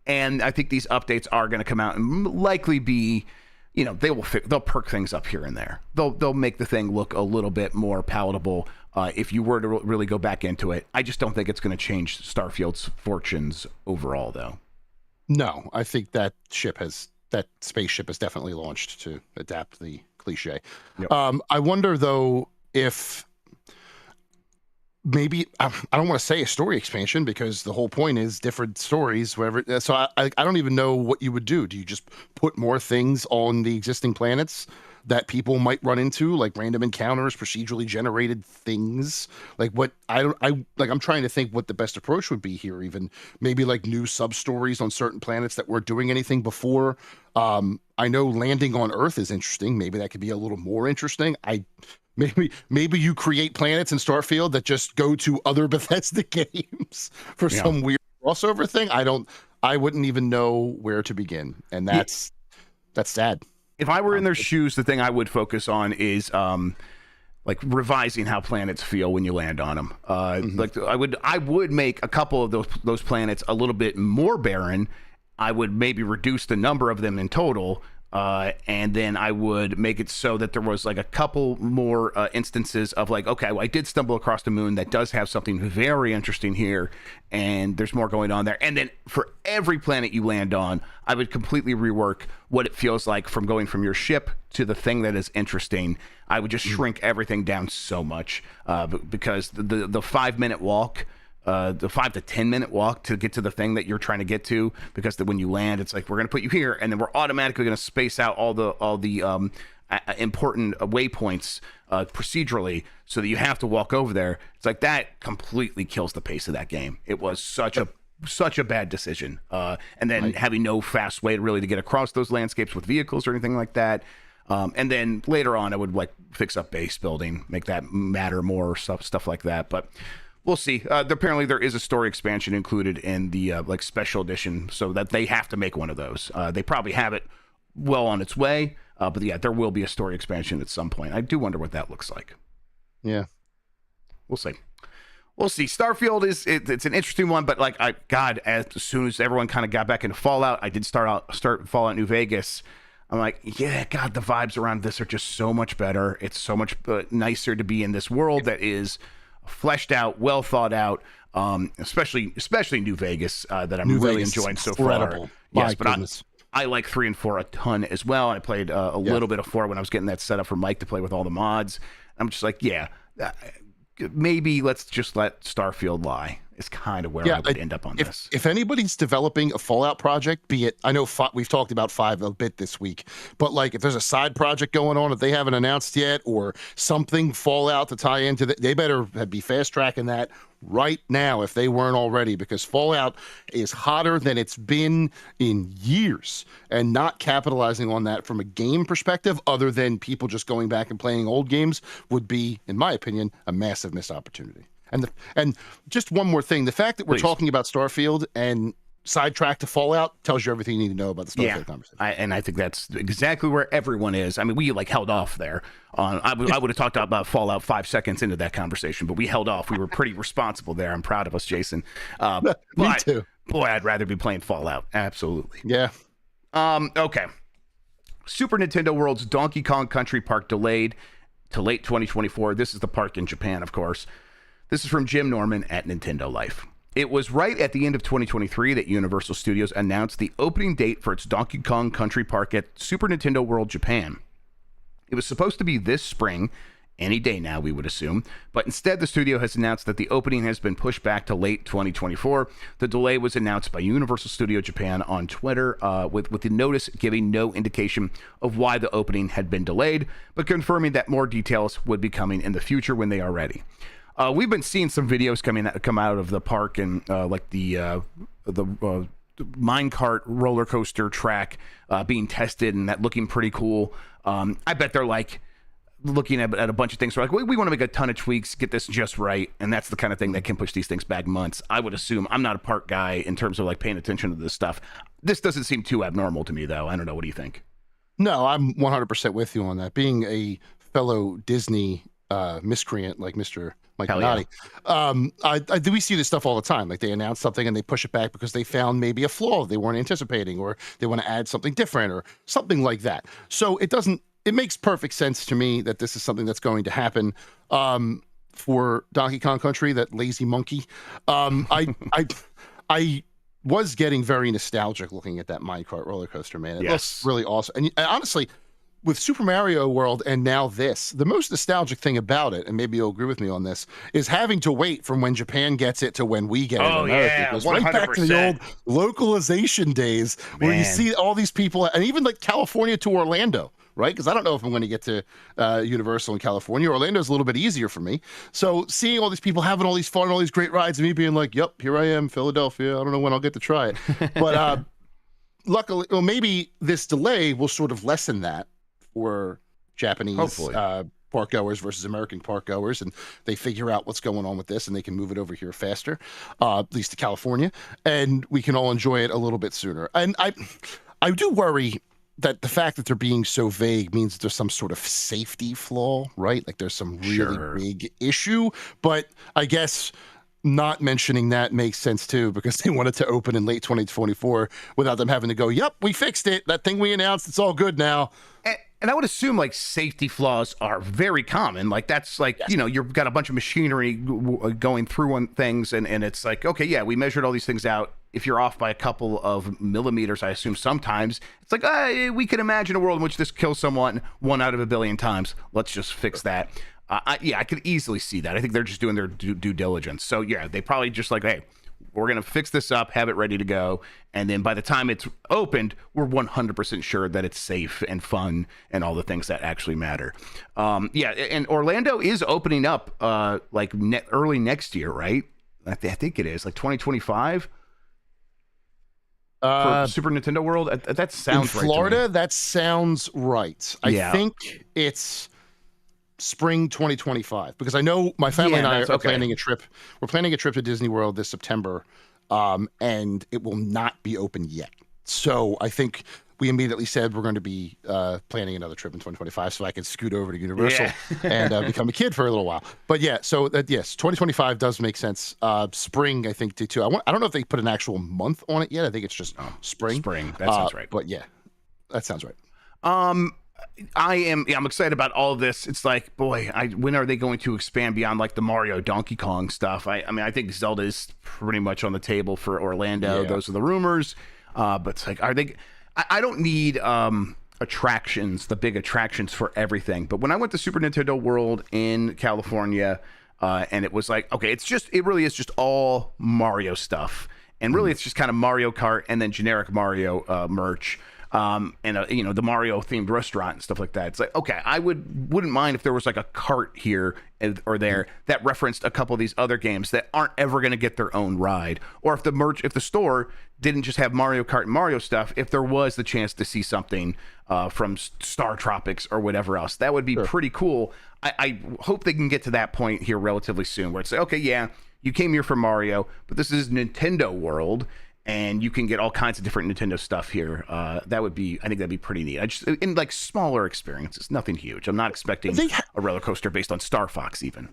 A: And I think these updates are going to come out and likely be, they'll perk things up here and there. They'll make the thing look a little bit more palatable if you were to really go back into it. I just don't think it's going to change Starfield's fortunes overall, though.
C: No, I think that spaceship has definitely launched to adapt the cliche.
A: Yep.
C: I wonder though if maybe I don't want to say a story expansion because the whole point is different stories, whatever. So I don't even know what you would do. Do you just put more things on the existing planets that people might run into, like random encounters, procedurally generated things? I'm trying to think what the best approach would be here. Even maybe new sub stories on certain planets that weren't doing anything before. I know landing on Earth is interesting. Maybe that could be a little more interesting. maybe you create planets in Starfield that just go to other Bethesda games for some weird crossover thing. I wouldn't even know where to begin, and that's sad.
A: If I were in their shoes, the thing I would focus on is like revising how planets feel when you land on them. Like I would make a couple of those planets a little bit more barren. I would maybe reduce the number of them in total. And then I would make it so that there was like a couple more instances of like, okay, well, I did stumble across the moon that does have something very interesting here, and there's more going on there. And then for every planet you land on, I would completely rework what it feels like from going from your ship to the thing that is interesting. I would just shrink everything down so much because the 5-minute walk, the 5 to 10 minute walk to get to the thing that you're trying to get to, because when you land, it's like, we're going to put you here, and then we're automatically going to space out all the important waypoints procedurally, so that you have to walk over there. It's like that completely kills the pace of that game. It was such a bad decision. And then having no fast way to get across those landscapes with vehicles or anything like that. And then later on, I would like fix up base building, make that matter more, stuff like that. But we'll see. Apparently, there is a story expansion included in the like special edition, so that they have to make one of those. They probably have it well on its way, but yeah, there will be a story expansion at some point. I do wonder what that looks like.
C: Yeah,
A: we'll see. We'll see. Starfield it's an interesting one, but like as soon as everyone kind of got back into Fallout, I did start Fallout New Vegas. I'm like, yeah, God, the vibes around this are just so much better. It's so much nicer to be in this world that is fleshed out, well thought out, especially New Vegas that I'm really enjoying so far. Yes, but I like 3 and 4 a ton as well. I played a little bit of 4 when I was getting that set up for Mike to play with all the mods. I'm just like, maybe let's just let Starfield lie. Is kind of where I would end up on this.
C: If anybody's developing a Fallout project, be it, I know we've talked about 5 a bit this week, but like if there's a side project going on that they haven't announced yet, or something Fallout to tie into they better be fast tracking that right now if they weren't already, because Fallout is hotter than it's been in years, and not capitalizing on that from a game perspective, other than people just going back and playing old games, would be, in my opinion, a massive missed opportunity. And just one more thing, the fact that we're talking about Starfield and sidetrack to Fallout tells you everything you need to know about the Starfield conversation.
A: And I think that's exactly where everyone is. I mean, we like held off there. I would have talked about Fallout 5 seconds into that conversation, but we held off. We were pretty responsible there. I'm proud of us, Jason.
C: Me too.
A: Boy, I'd rather be playing Fallout. Absolutely.
C: Yeah.
A: Okay. Super Nintendo World's Donkey Kong Country Park delayed to late 2024. This is the park in Japan, of course. This is from Jim Norman at Nintendo Life. It was right at the end of 2023 that Universal Studios announced the opening date for its Donkey Kong Country Park at Super Nintendo World Japan. It was supposed to be this spring, any day now, we would assume, but instead the studio has announced that the opening has been pushed back to late 2024. The delay was announced by Universal Studio Japan on Twitter, with the notice giving no indication of why the opening had been delayed, but confirming that more details would be coming in the future when they are ready. We've been seeing some videos come out of the park, and like the minecart roller coaster track being tested, and that looking pretty cool. I bet they're like looking at a bunch of things. We're like, we want to make a ton of tweaks, get this just right, and that's the kind of thing that can push these things back months. I would assume. I'm not a park guy in terms of like paying attention to this stuff. This doesn't seem too abnormal to me, though. I don't know. What do you think?
C: No, I'm 100% with you on that. Being a fellow Disney miscreant like Mr. Mike Minotti. We see this stuff all the time. Like they announce something and they push it back because they found maybe a flaw they weren't anticipating, or they want to add something different or something like that. So it makes perfect sense to me that this is something that's going to happen for Donkey Kong Country, that lazy monkey. I was getting very nostalgic looking at that minecart roller coaster, man. It looks really awesome. And honestly, with Super Mario World and now this, the most nostalgic thing about it, and maybe you'll agree with me on this, is having to wait from when Japan gets it to when we get it in America.
A: Yeah,
C: it goes right back to the old localization days where you see all these people, and even like California to Orlando, right? Because I don't know if I'm going to get to Universal in California. Orlando's a little bit easier for me. So seeing all these people having all these fun, all these great rides, and me being like, yep, here I am, Philadelphia. I don't know when I'll get to try it. But luckily, maybe this delay will sort of lessen that for Japanese park goers versus American park goers, and they figure out what's going on with this, and they can move it over here faster, at least to California, and we can all enjoy it a little bit sooner. And I do worry that the fact that they're being so vague means that there's some sort of safety flaw, right? Like there's some really big issue, but I guess not mentioning that makes sense too, because they wanted to open in late 2024 without them having to go, yep, we fixed it. That thing we announced, it's all good now.
A: And I would assume like safety flaws are very common. Like that's like, you know, you've got a bunch of machinery going through on things and it's like, okay, yeah, we measured all these things out. If you're off by a couple of millimeters, I assume sometimes it's like, we can imagine a world in which this kills someone 1 out of a billion times. Let's just fix that. I could easily see that. I think they're just doing their due diligence. So yeah, they probably just like, hey, we're going to fix this up, have it ready to go. And then by the time it's opened, we're 100% sure that it's safe and fun and all the things that actually matter. Yeah. And Orlando is opening up like early next year, right? I think it is like 2025 for Super Nintendo World. That sounds right.
C: Florida, that sounds right. I think it's spring 2025, because I know my family and I are planning a trip. We're planning a trip to Disney World this September, and it will not be open yet. So I think we immediately said we're going to be planning another trip in 2025 so I can scoot over to Universal and become a kid for a little while. But yeah, so yes, 2025 does make sense. Spring, I think, too. I don't know if they put an actual month on it yet. I think it's just spring.
A: Spring, that sounds right.
C: But yeah, that sounds right.
A: I'm excited about all of this. It's like, boy, when are they going to expand beyond like the Mario Donkey Kong stuff? I mean, I think Zelda is pretty much on the table for Orlando. Yeah. Those are the rumors. But it's like, are they? I don't need attractions, the big attractions for everything. But when I went to Super Nintendo World in California, and it was like, okay, it really is just all Mario stuff, and really it's just kind of Mario Kart and then generic Mario merch. And you know, the Mario themed restaurant and stuff like that. It's like, okay, I wouldn't mind if there was like a cart here or there that referenced a couple of these other games that aren't ever going to get their own ride, or if the store didn't just have Mario Kart and Mario stuff, if there was the chance to see something from Star Tropics or whatever else, that would be pretty cool. I hope they can get to that point here relatively soon, where it's like, okay, yeah, you came here for Mario, but this is Nintendo World, and you can get all kinds of different Nintendo stuff here. I think that'd be pretty neat. In like smaller experiences, nothing huge. I'm not expecting a roller coaster based on Star Fox even.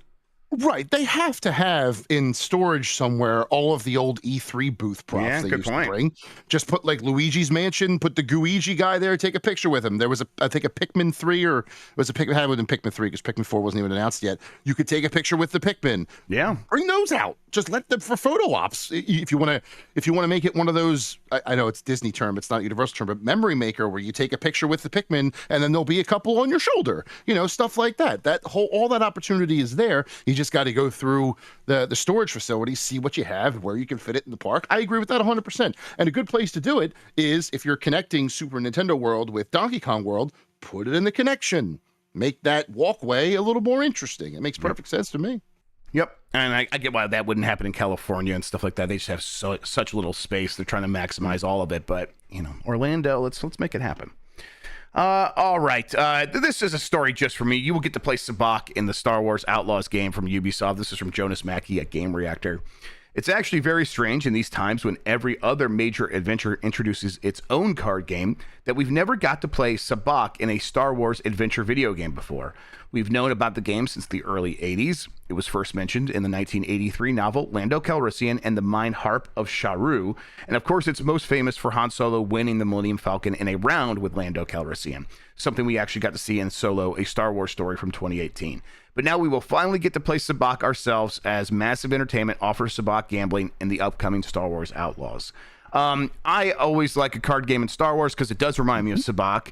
C: Right. They have to have in storage somewhere all of the old E3 booth props they used to bring. Just put like Luigi's Mansion, put the Gooigi guy there, take a picture with him. There was I think a Pikmin 3, or it was a Pikmin, had within Pikmin 3 because Pikmin 4 wasn't even announced yet. You could take a picture with the Pikmin.
A: Yeah.
C: Bring those out. Just let them for photo ops. If you want to make it one of those, I know it's Disney term, it's not Universal term, but memory maker, where you take a picture with the Pikmin and then there'll be a couple on your shoulder. You know, stuff like that. All that opportunity is there. You just got to go through the storage facilities, see what you have, where you can fit it in the park. I agree with that 100%. And a good place to do it is if you're connecting Super Nintendo World with Donkey Kong World, put it in the connection. Make that walkway a little more interesting. It makes perfect sense to me.
A: Yep. And I get why that wouldn't happen in California and stuff like that. They just have such little space. They're trying to maximize all of it. But, you know, Orlando, let's make it happen. All right. This is a story just for me. You will get to play Sabacc in the Star Wars Outlaws game from Ubisoft. This is from Jonas Mackey at Game Reactor. It's actually very strange in these times when every other major adventure introduces its own card game that we've never got to play Sabacc in a Star Wars adventure video game before. We've known about the game since the early 80s. It was first mentioned in the 1983 novel Lando Calrissian and the Mine Harp of Sharu. And of course, it's most famous for Han Solo winning the Millennium Falcon in a round with Lando Calrissian, something we actually got to see in Solo, a Star Wars story from 2018. But now we will finally get to play Sabacc ourselves, as Massive Entertainment offers Sabacc gambling in the upcoming Star Wars Outlaws. I always like a card game in Star Wars because it does remind me of Sabacc,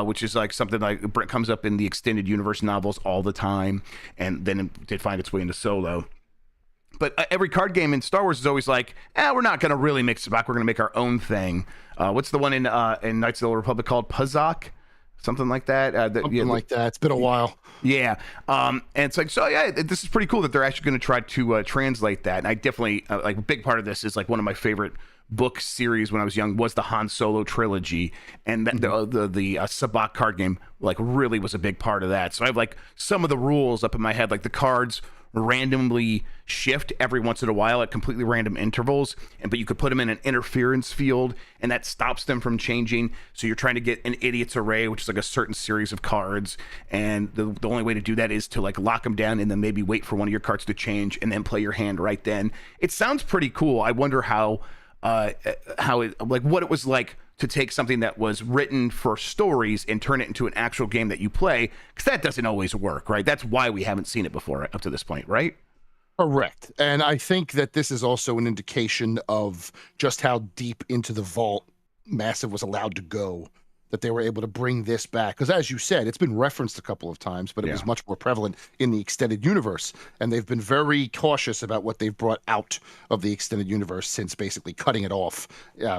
A: which is like something like comes up in the extended universe novels all the time, and then it did find its way into Solo. But every card game in Star Wars is always like, we're not going to really make Sabacc, we're going to make our own thing. What's the one in Knights of the Old Republic called? Pazak? Something like that.
C: Something like that. It's been a while.
A: Yeah. And it's like, so yeah, this is pretty cool that they're actually going to try to translate that. And I definitely, like, a big part of this is like one of my favorite book series when I was young was the Han Solo trilogy, and that, the Sabacc card game like really was a big part of that. So I have like some of the rules up in my head, like the cards randomly shift every once in a while at completely random intervals, but you could put them in an interference field and that stops them from changing. So you're trying to get an idiot's array, which is like a certain series of cards, and the only way to do that is to like lock them down and then maybe wait for one of your cards to change and then play your hand right then. It sounds pretty cool. I wonder how it, like what it was like to take something that was written for stories and turn it into an actual game that you play, because that doesn't always work, right? That's why we haven't seen it before up to this point, right?
C: Correct. And I think that this is also an indication of just how deep into the vault Massive was allowed to go, that they were able to bring this back. Because as you said, it's been referenced a couple of times, but it was much more prevalent in the extended universe. And they've been very cautious about what they've brought out of the extended universe since basically cutting it off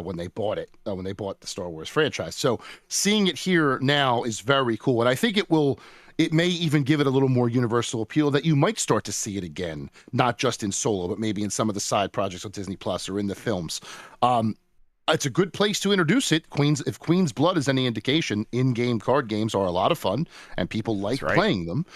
C: when they bought it, when they bought the Star Wars franchise. So seeing it here now is very cool. And I think it may even give it a little more universal appeal, that you might start to see it again, not just in Solo, but maybe in some of the side projects on Disney Plus or in the films. It's a good place to introduce it. If Queen's Blood is any indication, in-game card games are a lot of fun, and people like playing them.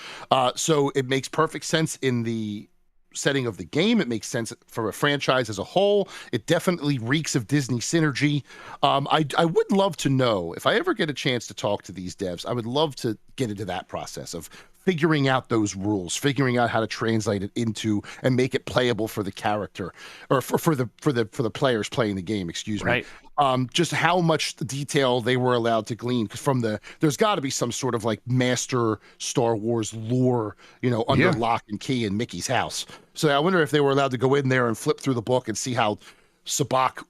C: So it makes perfect sense in the setting of the game. It makes sense for a franchise as a whole. It definitely reeks of Disney synergy. I would love to know, if I ever get a chance to talk to these devs, I would love to get into that process of figuring out those rules, figuring out how to translate it into and make it playable for the character, or for the players playing the game, excuse me. Just how much detail they were allowed to glean from there's got to be some sort of like master Star Wars lore, under lock and key in Mickey's house. So I wonder if they were allowed to go in there and flip through the book and see how Sabacc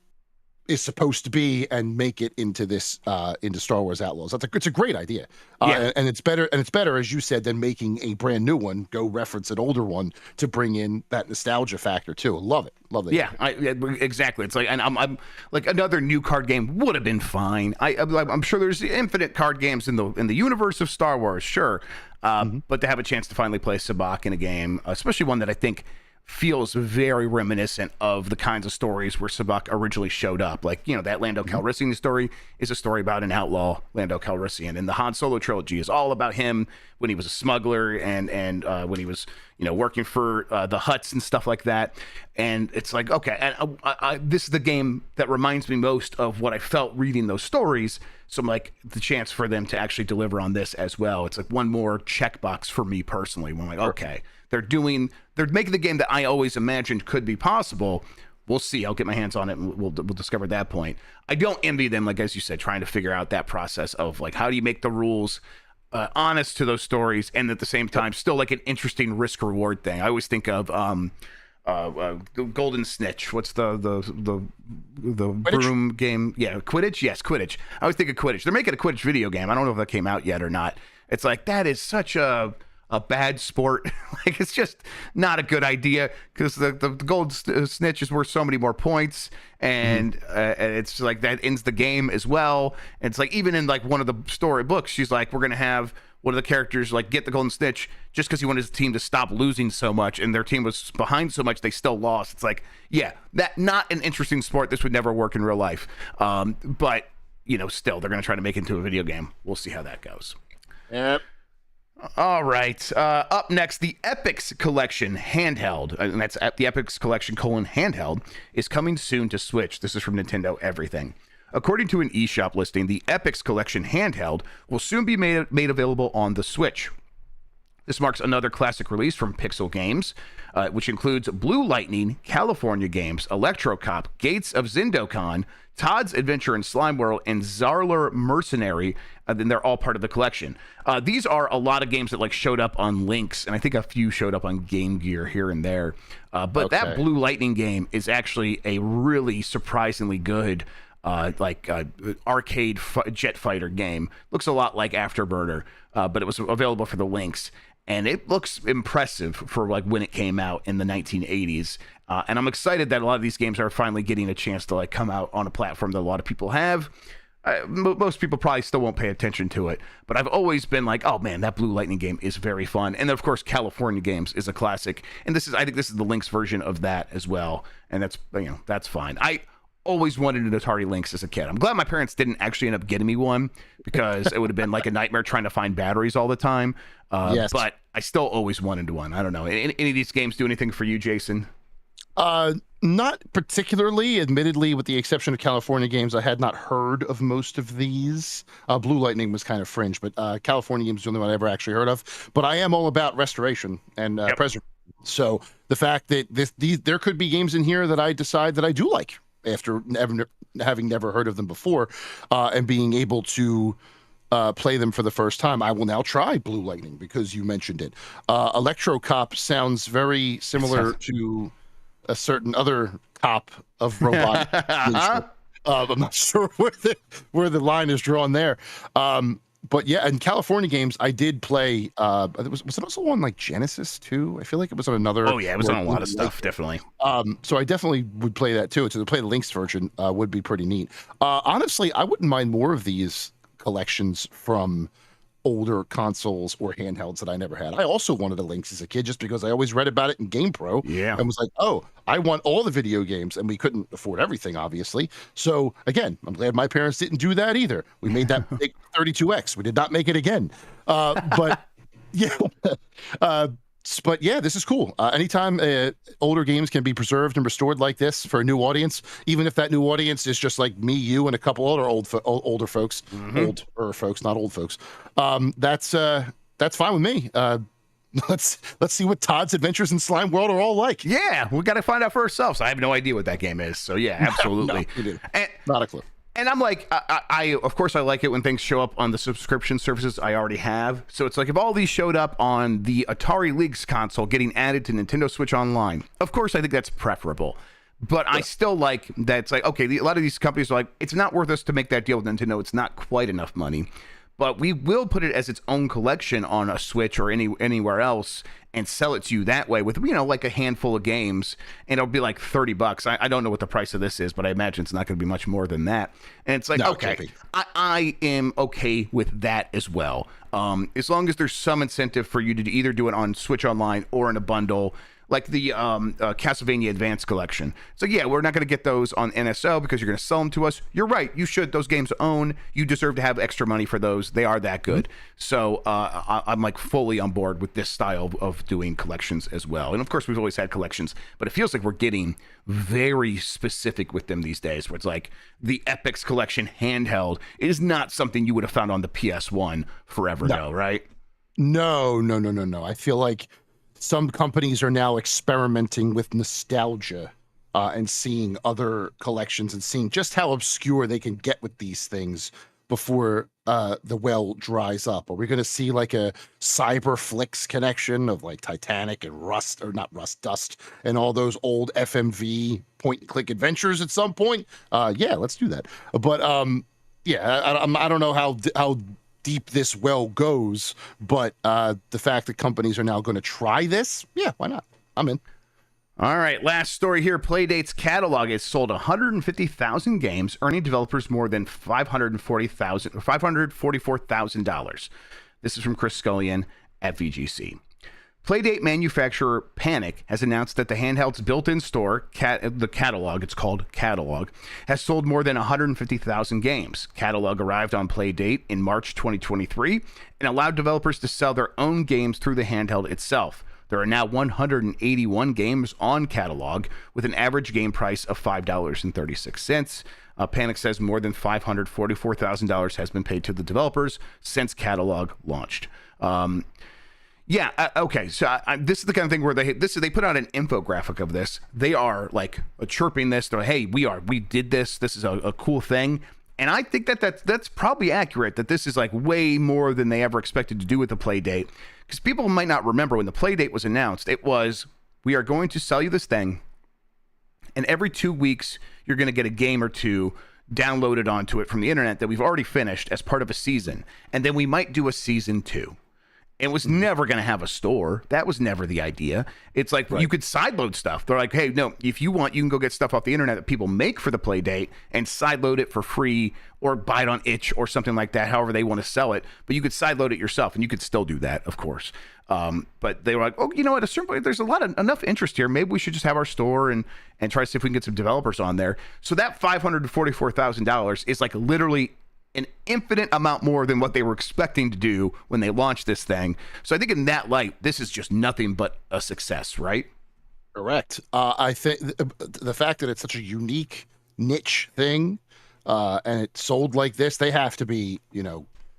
C: is supposed to be and make it into this into Star Wars Outlaws. It's a great idea. And it's better, as you said, than making a brand new one, go reference an older one to bring in that nostalgia factor too. Love it.
A: Yeah, exactly. It's like, and I'm like, another new card game would have been fine. I'm sure there's infinite card games in the universe of Star Wars, sure. But to have a chance to finally play Sabacc in a game, especially one that I think feels very reminiscent of the kinds of stories where Sabacc originally showed up. Like, that Lando Calrissian story is a story about an outlaw, Lando Calrissian. And the Han Solo trilogy is all about him when he was a smuggler and when he was, working for the Hutts and stuff like that. And it's like, okay, and this is the game that reminds me most of what I felt reading those stories. So I'm like, the chance for them to actually deliver on this as well. It's like one more checkbox for me personally. When I'm like, okay, they're making the game that I always imagined could be possible. We'll see. I'll get my hands on it and we'll discover at that point. I don't envy them, like, as you said, trying to figure out that process of like, how do you make the rules honest to those stories and at the same time still like an interesting risk reward thing. I always think of Golden Snitch. What's the broom game? Yeah, Quidditch. Yes, Quidditch. I always think of Quidditch. They're making a Quidditch video game. I don't know if that came out yet or not. It's like, that is such a bad sport. Like, it's just not a good idea, because the gold snitch is worth so many more points, and it's like that ends the game as well. And it's like, even in like one of the story books, she's like, we're gonna have one of the characters like get the golden snitch just because he wanted his team to stop losing so much, and their team was behind so much they still lost. It's like, yeah, that not an interesting sport. This would never work in real life. But still, they're gonna try to make it into a video game. We'll see how that goes.
C: Yep.
A: All right. Up next, the Epyx Collection Handheld, and that's at the Epyx Collection Handheld, is coming soon to Switch. This is from Nintendo Everything. According to an eShop listing, the Epyx Collection Handheld will soon be made available on the Switch. This marks another classic release from Pixel Games, which includes Blue Lightning, California Games, Electro Cop, Gates of Zindokan, Todd's Adventure in Slime World, and Zarler Mercenary. Then they're all part of the collection. These are a lot of games that like showed up on Lynx, and I think a few showed up on Game Gear here and there. But that Blue Lightning game is actually a really surprisingly good arcade jet fighter game. Looks a lot like Afterburner, but it was available for the Lynx. And it looks impressive for like when it came out in the 1980s. And I'm excited that a lot of these games are finally getting a chance to like come out on a platform that a lot of people have. Most people probably still won't pay attention to it, but I've always been like, oh man, that Blue Lightning game is very fun. And then of course, California Games is a classic. And I think this is the Lynx version of that as well. And that's fine. I always wanted an Atari Lynx as a kid. I'm glad my parents didn't actually end up getting me one, because it would have been like a nightmare trying to find batteries all the time.
C: Yes.
A: But I still always wanted one. I don't know. Any of these games do anything for you, Jason?
C: Not particularly. Admittedly, with the exception of California games, I had not heard of most of these. Blue Lightning was kind of fringe, but California games is the only one I ever actually heard of. But I am all about restoration and preservation. So the fact that there could be games in here that I decide that I do like after having never heard of them before, and being able to play them for the first time. I will now try Blue Lightning because you mentioned it. Electro Cop sounds very similar to a certain other cop of robot. I'm not sure where the line is drawn there. But yeah, in California games, I did play. Was it also on like Genesis too? I feel like it was on another.
A: Oh yeah, it was on a lot of stuff, definitely.
C: So I definitely would play that too. To play the Lynx version would be pretty neat. Honestly, I wouldn't mind more of these collections from older consoles or handhelds that I never had. I also wanted a Lynx as a kid just because I always read about it in GamePro.
A: Yeah.
C: And was like, oh, I want all the video games. And we couldn't afford everything, obviously. So again, I'm glad my parents didn't do that either. We made that big 32X. We did not make it again. But yeah. But yeah, this is cool. Anytime older games can be preserved and restored like this for a new audience, even if that new audience is just like me, you, and a couple other older folks, older folks, not old folks, that's fine with me. Let's see what Todd's Adventures in Slime World are all like.
A: Yeah, we got to find out for ourselves. I have no idea what that game is. So yeah, absolutely.
C: Not a clue.
A: And I'm like, I of course I like it when things show up on the subscription services I already have. So it's like if all these showed up on the Atari Lynx console getting added to Nintendo Switch Online, of course I think that's preferable. But I still like that it's like, okay, a lot of these companies are like, it's not worth us to make that deal with Nintendo. It's not quite enough money. But we will put it as its own collection on a Switch or anywhere else and sell it to you that way with, like a handful of games, and it'll be like $30. I don't know what the price of this is, but I imagine it's not going to be much more than that. And it's like, no, okay, I am okay with that as well. As long as there's some incentive for you to either do it on Switch Online or in a bundle, like the Castlevania Advance Collection. So yeah, we're not going to get those on NSO because you're going to sell them to us. You're right. You should. Those games own. You deserve to have extra money for those. They are that good. So I'm like fully on board with this style of doing collections as well. And of course, we've always had collections, but it feels like we're getting very specific with them these days, where it's like the Epyx Collection handheld is not something you would have found on the PS1 forever ago, right?
C: No. I feel like some companies are now experimenting with nostalgia and seeing other collections and seeing just how obscure they can get with these things before the well dries up. Are we going to see like a Cyberflix connection of like Titanic and Rust, or not Rust, Dust, and all those old FMV point-and-click adventures at some point? Yeah, let's do that. But yeah, I don't know how deep this well goes, but the fact that companies are now going to try this, yeah, why not? I'm in.
A: All right, last story here. Playdate's catalog has sold 150,000 games, earning developers more than $544,000. This is from Chris Scullion at VGC. Playdate manufacturer Panic has announced that the handheld's built-in store, the catalog, it's called Catalog, has sold more than 150,000 games. Catalog arrived on Playdate in March 2023 and allowed developers to sell their own games through the handheld itself. There are now 181 games on Catalog with an average game price of $5.36. Panic says more than $544,000 has been paid to the developers since Catalog launched. Okay. So this is the kind of thing where they put out an infographic of this. They are like chirping this. They're like, hey, we did this. This is a cool thing. And I think that's probably accurate, that this is like way more than they ever expected to do with the Playdate. Because people might not remember when the Playdate was announced, it was, we are going to sell you this thing, and every 2 weeks you're going to get a game or two downloaded onto it from the internet that we've already finished as part of a season. And then we might do a season 2. It was never going to have a store. That was never the idea. It's like you could sideload stuff. They're like, hey, no, if you want, you can go get stuff off the internet that people make for the Playdate and sideload it for free or buy it on itch or something like that, however they want to sell it. But you could sideload it yourself, and you could still do that, of course. But they were like, oh, you know what? At a certain point, there's enough interest here. Maybe we should just have our store and try to see if we can get some developers on there. So that $544,000 is like literally an infinite amount more than what they were expecting to do when they launched this thing. So I think in that light, this is just nothing but a success, right?
C: Correct. I think the fact that it's such a unique niche thing, and it sold like this, they have to be,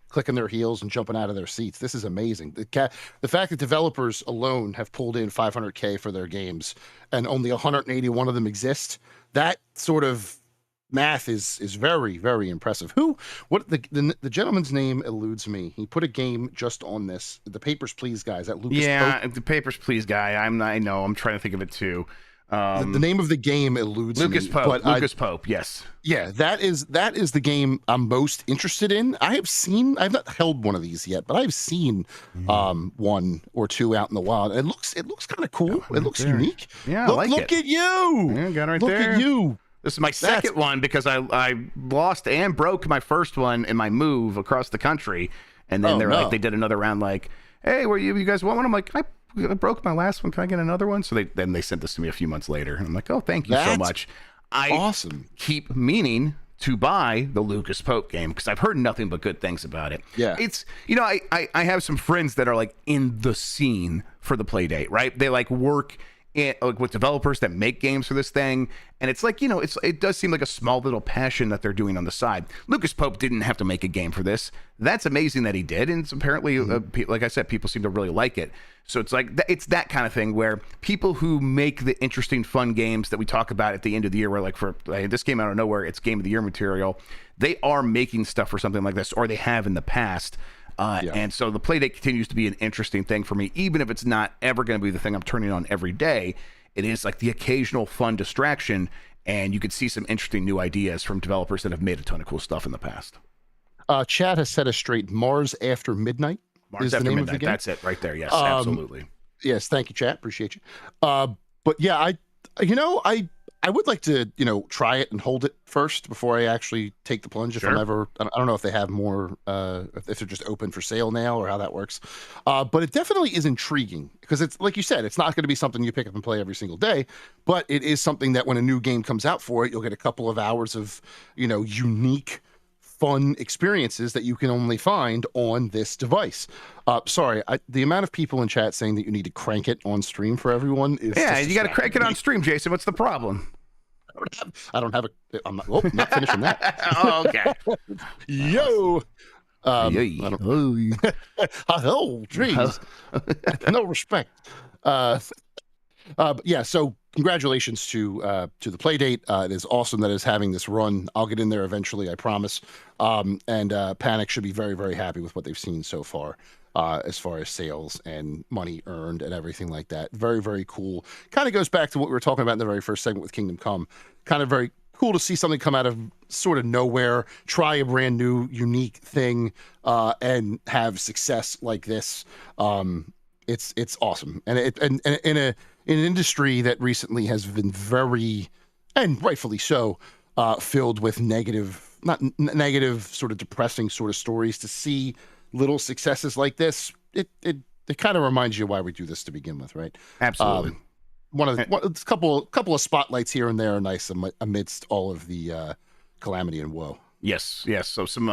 C: clicking their heels and jumping out of their seats. This is amazing. The fact that developers alone have pulled in $500K for their games and only 181 of them exist, that sort of math is very, very impressive. The gentleman's name eludes me. He put a game just on this. The Papers, Please guy. Is that Lucas Pope?
A: The Papers, Please guy. I know. I'm trying to think of it too.
C: The name of the game eludes
A: Lucas
C: me.
A: Pope. Lucas Pope. Yes.
C: Yeah, that is the game I'm most interested in. I've not held one of these yet, but I've seen one or two out in the wild. It looks kind of cool. It looks unique.
A: Yeah,
C: look at you.
A: Yeah, got it right
C: look
A: there.
C: At you.
A: This is my second one because I lost and broke my first one in my move across the country. And then they did another round like, hey, you guys want one? I'm like, I broke my last one. Can I get another one? So they sent this to me a few months later. And I'm like, oh, thank you so much.
C: Awesome.
A: Keep meaning to buy the Lucas Pope game because I've heard nothing but good things about it.
C: Yeah.
A: It's, I have some friends that are like in the scene for the Playdate, right? They like work with developers that make games for this thing, and it's like it does seem like a small little passion that they're doing on the side. Lucas Pope didn't have to make a game for this. That's amazing that he did, and it's apparently like I said, people seem to really like it. So it's like it's that kind of thing where people who make the interesting fun games that we talk about at the end of the year, where this came out of nowhere, it's game of the year material, they are making stuff for something like this, or they have in the past. And so the Playdate continues to be an interesting thing for me, even if it's not ever going to be the thing I'm turning on every day. It is like the occasional fun distraction, and you could see some interesting new ideas from developers that have made a ton of cool stuff in the past.
C: Chad has set us straight. Mars After Midnight.
A: Mars After Midnight. That's it right there. Yes, absolutely.
C: Yes, thank you, Chad. Appreciate you. But yeah, I would like to, try it and hold it first before I actually take the plunge. If I'm ever, I don't know if they have more, if they're just open for sale now or how that works. But it definitely is intriguing because it's like you said, it's not going to be something you pick up and play every single day, but it is something that when a new game comes out for it, you'll get a couple of hours of, unique, fun experiences that you can only find on this device. Sorry, the amount of people in chat saying that you need to crank it on stream for everyone is
A: you got to crank it on stream, Jason. What's the problem?
C: I'm not finishing that.
A: Oh, okay.
C: Yo. Oh, geez. No respect. But yeah, so congratulations to the Playdate. It is awesome that it's having this run. I'll get in there eventually, I promise. And Panic should be very, very happy with what they've seen so far. As far as sales and money earned and everything like that. Very, very cool. Kind of goes back to what we were talking about in the very first segment with Kindgom Come. Kind of very cool to see something come out of sort of nowhere, try a brand new, unique thing, and have success like this. It's awesome. And in an industry that recently has been very, and rightfully so, filled with negative, sort of depressing sort of stories, to see little successes like this, it kind of reminds you why we do this to begin with, right?
A: Absolutely.
C: A couple of spotlights here and there are nice amidst all of the calamity and woe.
A: Yes. So some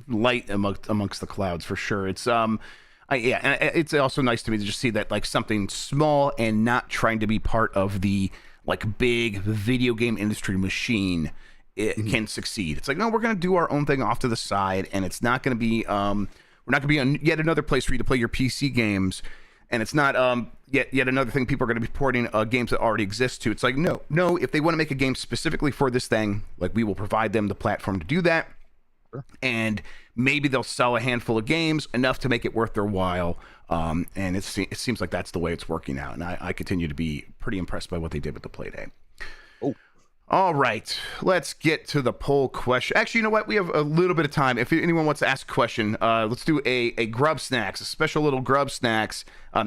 A: light amongst the clouds for sure. It's and it's also nice to me to just see that like something small and not trying to be part of the like big video game industry machine. It can succeed. It's like, no, we're going to do our own thing off to the side, and it's not going to be we're not going to be yet another place for you to play your PC games, and it's not yet another thing people are going to be porting games that already exist to. It's like, no, if they want to make a game specifically for this thing, like we will provide them the platform to do that, and maybe they'll sell a handful of games enough to make it worth their while, and it seems like that's the way it's working out, and I continue to be pretty impressed by what they did with the Playdate. All right, let's get to the poll question. Actually, you know what? We have a little bit of time. If anyone wants to ask a question, let's do a Grubb Snacks, a special little Grubb Snacks.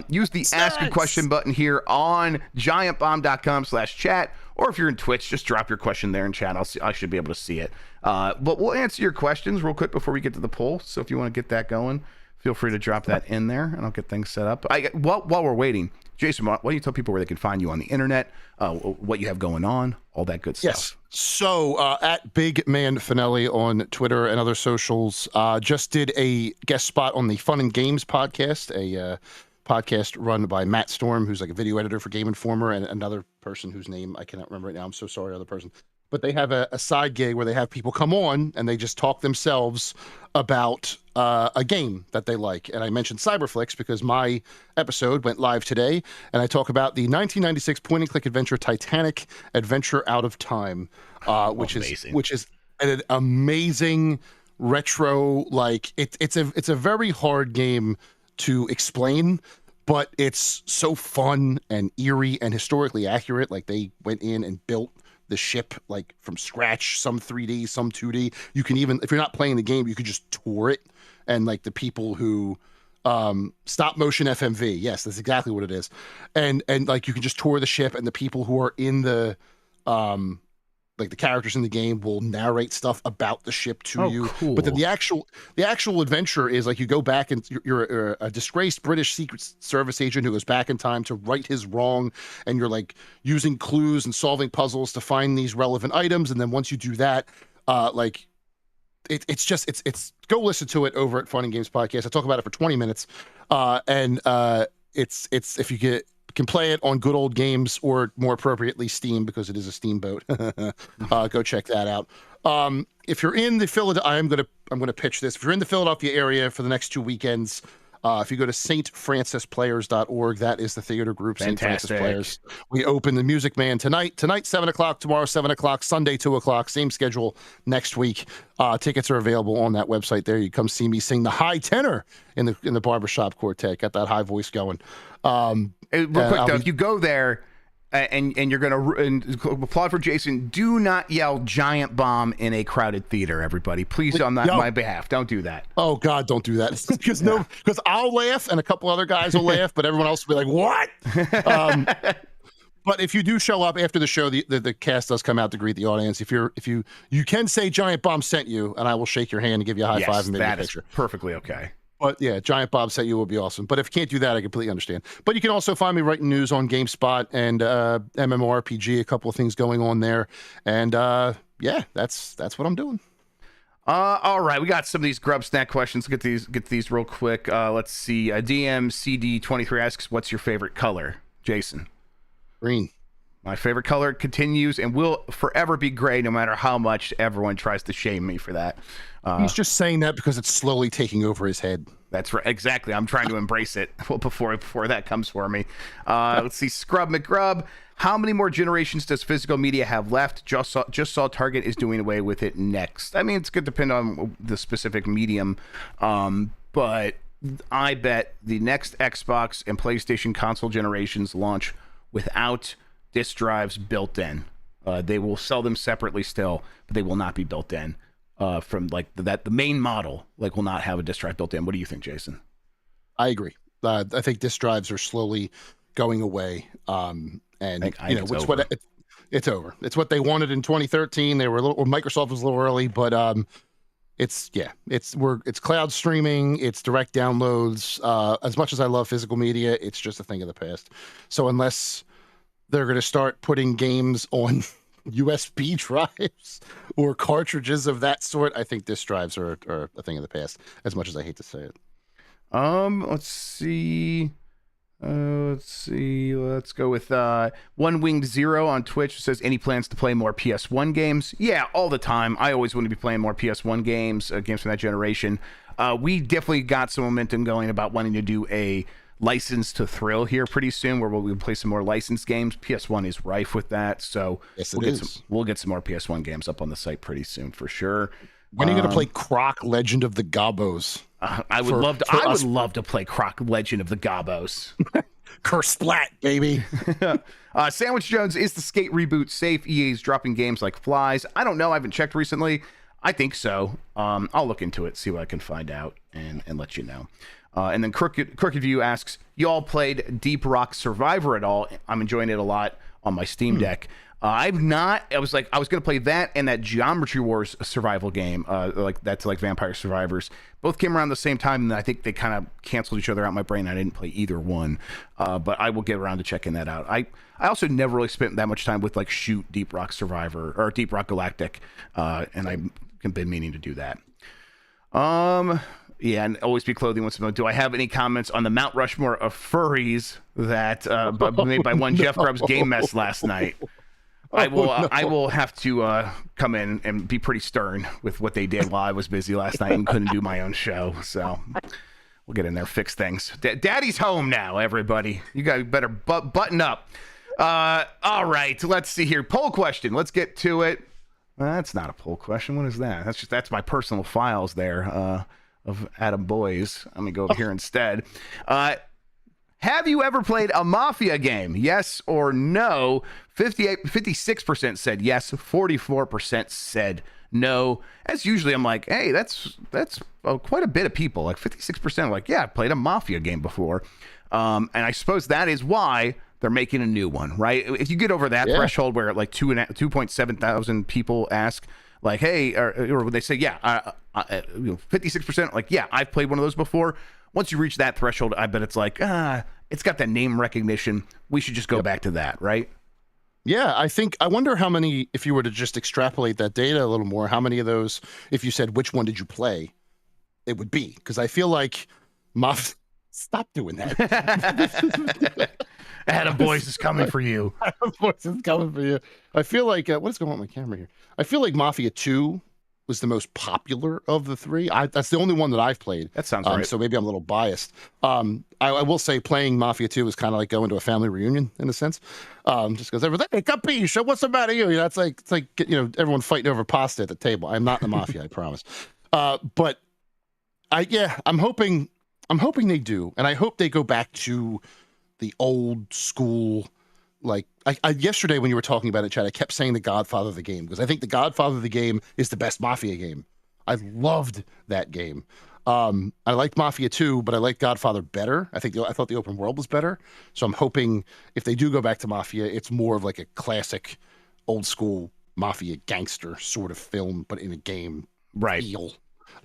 A: Use the Ask a Question button here on giantbomb.com/chat, or if you're in Twitch, just drop your question there in chat. I should be able to see it. But we'll answer your questions real quick before we get to the poll. So if you want to get that going, feel free to drop that in there, and I'll get things set up. While we're waiting, Jason, why don't you tell people where they can find you on the internet, what you have going on, all that good stuff?
C: Yes. So at Big Man Fanelli on Twitter and other socials, just did a guest spot on the Fun and Games podcast, a podcast run by Matt Storm, who's like a video editor for Game Informer, and another person whose name I cannot remember right now. I'm so sorry, other person. But they have a side gig where they have people come on and they just talk themselves about a game that they like. And I mentioned Cyberflix because my episode went live today, and I talk about the 1996 point-and-click adventure Titanic Adventure Out of Time, which is an amazing retro, like it's a very hard game to explain, but it's so fun and eerie and historically accurate. Like they went in and built the ship like from scratch, some 3D, some 2D. You can even, if you're not playing the game, you could just tour it. And like the people who stop motion FMV, yes, that's exactly what it is. And like you can just tour the ship, and the people who are in the like the characters in the game will narrate stuff about the ship to you. Cool. But then the actual adventure is like you go back and you're a disgraced British Secret Service agent who goes back in time to right his wrong, and you're like using clues and solving puzzles to find these relevant items. And then once you do that, like it's go listen to it over at Fun and Games Podcast. I talk about it for 20 minutes, and it's if you can play it on good old games, or more appropriately Steam, because it is a steamboat. Go check that out. If you're in the Philadelphia, I'm gonna pitch this. If you're in the Philadelphia area for the next 2 weekends, if you go to stfrancisplayers.org, that is the theater group. St. Francis Players. We open the Music Man tonight 7:00, tomorrow 7:00, Sunday 2:00, same schedule next week. Tickets are available on that website there. You come see me sing the high tenor in the barbershop quartet. Got that high voice going.
A: Real quick though, if you go there and you're going to applaud for Jason, do not yell "Giant Bomb" in a crowded theater, everybody. Please, on my behalf, don't do that.
C: Oh God, don't do that. Because I'll laugh and a couple other guys will laugh, but everyone else will be like, "What?" But if you do show up after the show, the cast does come out to greet the audience. If you can say "Giant Bomb sent you," and I will shake your hand and give you a high five and maybe a picture.
A: Perfectly okay.
C: But yeah, Giant Bob sent you will be awesome. But if you can't do that, I completely understand. But you can also find me writing news on GameSpot and MMORPG, a couple of things going on there. And yeah, that's what I'm doing.
A: All right, we got some of these Grubb Snack questions. Get these real quick. Let's see. DMCD23 asks, "What's your favorite color?" Jason.
C: Green.
A: My favorite color continues and will forever be gray, no matter how much everyone tries to shame me for that.
C: He's just saying that because it's slowly taking over his head.
A: That's right. Exactly. I'm trying to embrace it before that comes for me. Let's see. Scrub McGrub. How many more generations does physical media have left? Just saw Target is doing away with it next. I mean, it's going to depend on the specific medium. But I bet the next Xbox and PlayStation console generations launch without disk drives built in. They will sell them separately still, but they will not be built in. From like the main model will not have a disk drive built in. What do you think, Jason?
C: I agree. I think disk drives are slowly going away. And it's over. It's what they wanted in 2013. They were Microsoft was a little early, but it's cloud streaming, it's direct downloads. As much as I love physical media, it's just a thing of the past. So unless they're going to start putting games on USB drives or cartridges of that sort, I think disk drives are a thing of the past, as much as I hate to say it.
A: Let's see. Let's go with One Winged Zero on Twitch. Says, any plans to play more PS1 games? Yeah, all the time. I always want to be playing more PS1 games, games from that generation. We definitely got some momentum going about wanting to do a License to Thrill here pretty soon, where we'll play some more licensed games. PS1 is rife with that, so
C: yes,
A: we'll get some more PS1 games up on the site pretty soon for sure.
C: When are you going to play Croc Legend of the Gobos?
A: I would love to play Croc Legend of the Gobos.
C: Curse splat, baby.
A: Sandwich Jones, is the Skate reboot safe? EA's dropping games like flies. I don't know. I haven't checked recently. I think so. I'll look into it, see what I can find out, and let you know. And then Crooked View asks, you all played Deep Rock Survivor at all? I'm enjoying it a lot on my Steam Deck. I've not. I was going to play that and that Geometry Wars survival game, that's like Vampire Survivors. Both came around the same time, and I think they kind of canceled each other out in my brain. I didn't play either one, but I will get around to checking that out. I also never really spent that much time with like Shoot, Deep Rock Survivor, or Deep Rock Galactic, and I've been meaning to do that. Yeah, and Always Be Clothing wants to know, do I have any comments on the Mount Rushmore of furries that made by one Jeff Grubb's Game Mess last night? I will have to come in and be pretty stern with what they did while I was busy last night and couldn't do my own show. So we'll get in there, fix things. Daddy's home now, everybody. You guys better button up. All right, let's see here. Poll question. Let's get to it. That's not a poll question. What is that? That's my personal files there of Adam Boys. Let me go over here instead. Have you ever played a Mafia game? Yes or no? 56% said yes. 44% said no. As usually, I'm like, hey, that's quite a bit of people. Like 56% are like, yeah, I played a Mafia game before. And I suppose that is why they're making a new one, right? If you get over that threshold where like 2.7 thousand people ask, like, hey, or they say, yeah, 56% like, yeah, I've played one of those before. Once you reach that threshold, I bet it's like, it's got that name recognition. We should just go back to that, right?
C: Yeah, I wonder how many, if you were to just extrapolate that data a little more, how many of those, if you said, which one did you play, it would be. Because I feel like stop doing that.
A: Adam Boys is coming for you.
C: Adam Boys is coming for you. I feel like, what is going on with my camera here? I feel like Mafia 2 was the most popular of the three. That's the only one that I've played.
A: That sounds right.
C: So maybe I'm a little biased. I will say playing Mafia 2 is kind of like going to a family reunion in a sense. Just because everyone's like, hey, capisce, what's the matter with you? You know, it's like everyone fighting over pasta at the table. I'm not in the Mafia, I promise. But I'm hoping they do, and I hope they go back to the old school. Like I yesterday when you were talking about it, Chad, I kept saying the Godfather of the game, because I think the Godfather of the game is the best Mafia game. I loved that game. I liked Mafia 2, but I liked Godfather better. I thought the open world was better. So I'm hoping if they do go back to Mafia, it's more of like a classic old school Mafia gangster sort of film, but in a game feel.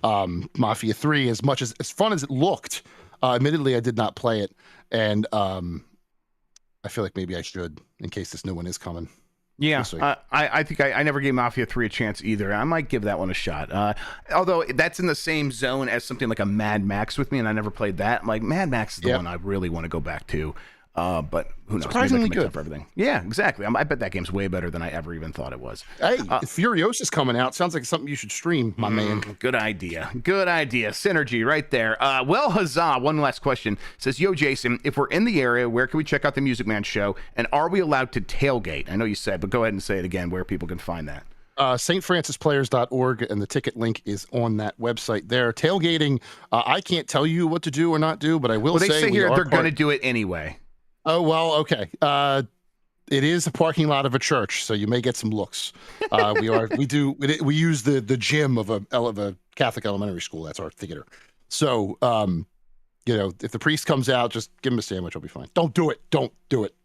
C: Mafia 3, as much as fun as it looked, admittedly I did not play it, and I feel like maybe I should, in case this new one is coming.
A: Yeah, I think I never gave Mafia 3 a chance either. I might give that one a shot. Although that's in the same zone as something like a Mad Max with me, and I never played that. I'm like, Mad Max is the one I really want to go back to. But who knows?
C: Surprisingly good
A: for everything. Yeah, exactly. I bet that game's way better than I ever even thought it was.
C: Hey, Furiosa's coming out. Sounds like something you should stream, my man.
A: Good idea. Synergy right there. Well, huzzah. One last question. It says, yo, Jason, if we're in the area, where can we check out the Music Man show? And are we allowed to tailgate? I know you said, but go ahead and say it again, where people can find that.
C: stfrancisplayers.org, and the ticket link is on that website there. Tailgating, I can't tell you what to do or not do, but I will say...
A: They say here they're going to do it anyway.
C: Oh, well, okay. It is a parking lot of a church, so you may get some looks. We use the gym of a Catholic elementary school. That's our theater. So, if the priest comes out, just give him a sandwich. I'll be fine. Don't do it.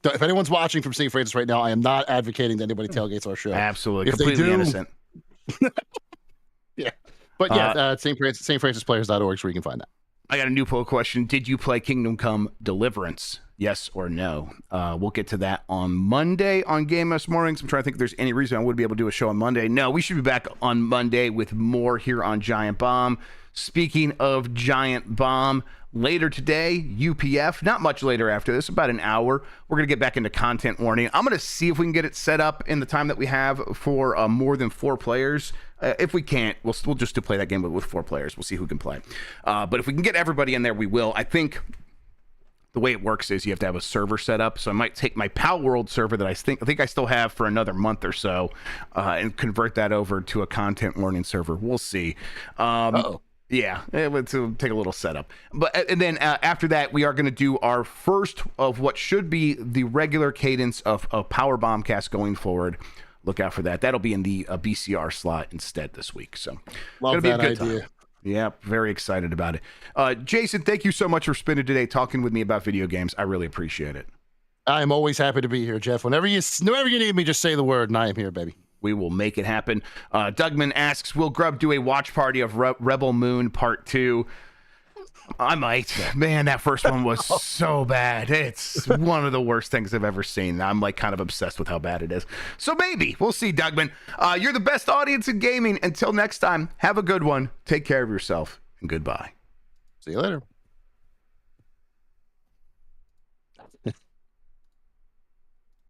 C: If anyone's watching from St. Francis right now, I am not advocating that anybody tailgates our show.
A: Absolutely.
C: If
A: completely
C: they do,
A: innocent.
C: Yeah. But yeah, stfrancisplayers.org is where you can find that.
A: I got a new poll question. Did you play Kindgom Come Deliverance? Yes or no? We'll get to that on Monday on Game Us Mornings. I'm trying to think if there's any reason I would be able to do a show on Monday. No, we should be back on Monday with more here on Giant Bomb. Speaking of Giant Bomb, later today, UPF, not much later after this, about an hour, we're going to get back into content warning. I'm going to see if we can get it set up in the time that we have for more than 4 players. If we can't, we'll just to play that game with 4 players. We'll see who can play. But if we can get everybody in there, we will. I think the way it works is you have to have a server set up. So I might take my Pal World server that I think I still have for another month or so and convert that over to a content warning server. We'll see. Yeah, it'll take a little setup. But and then after that, we are going to do our first of what should be the regular cadence of Power Bombcast going forward. Look out for that. That'll be in the BCR slot instead this week. So
C: love that idea.
A: Time. Yeah, very excited about it. Jason, thank you so much for spending today talking with me about video games. I really appreciate it.
C: I'm always happy to be here, Jeff. Whenever you need me, just say the word, and I am here, baby.
A: We will make it happen. Dougman asks, will Grubb do a watch party of Rebel Moon Part 2? I might. Man, that first one was so bad. It's one of the worst things I've ever seen. I'm like kind of obsessed with how bad it is. So maybe. We'll see, Dougman. You're the best audience in gaming. Until next time, have a good one. Take care of yourself, and goodbye.
C: See you later.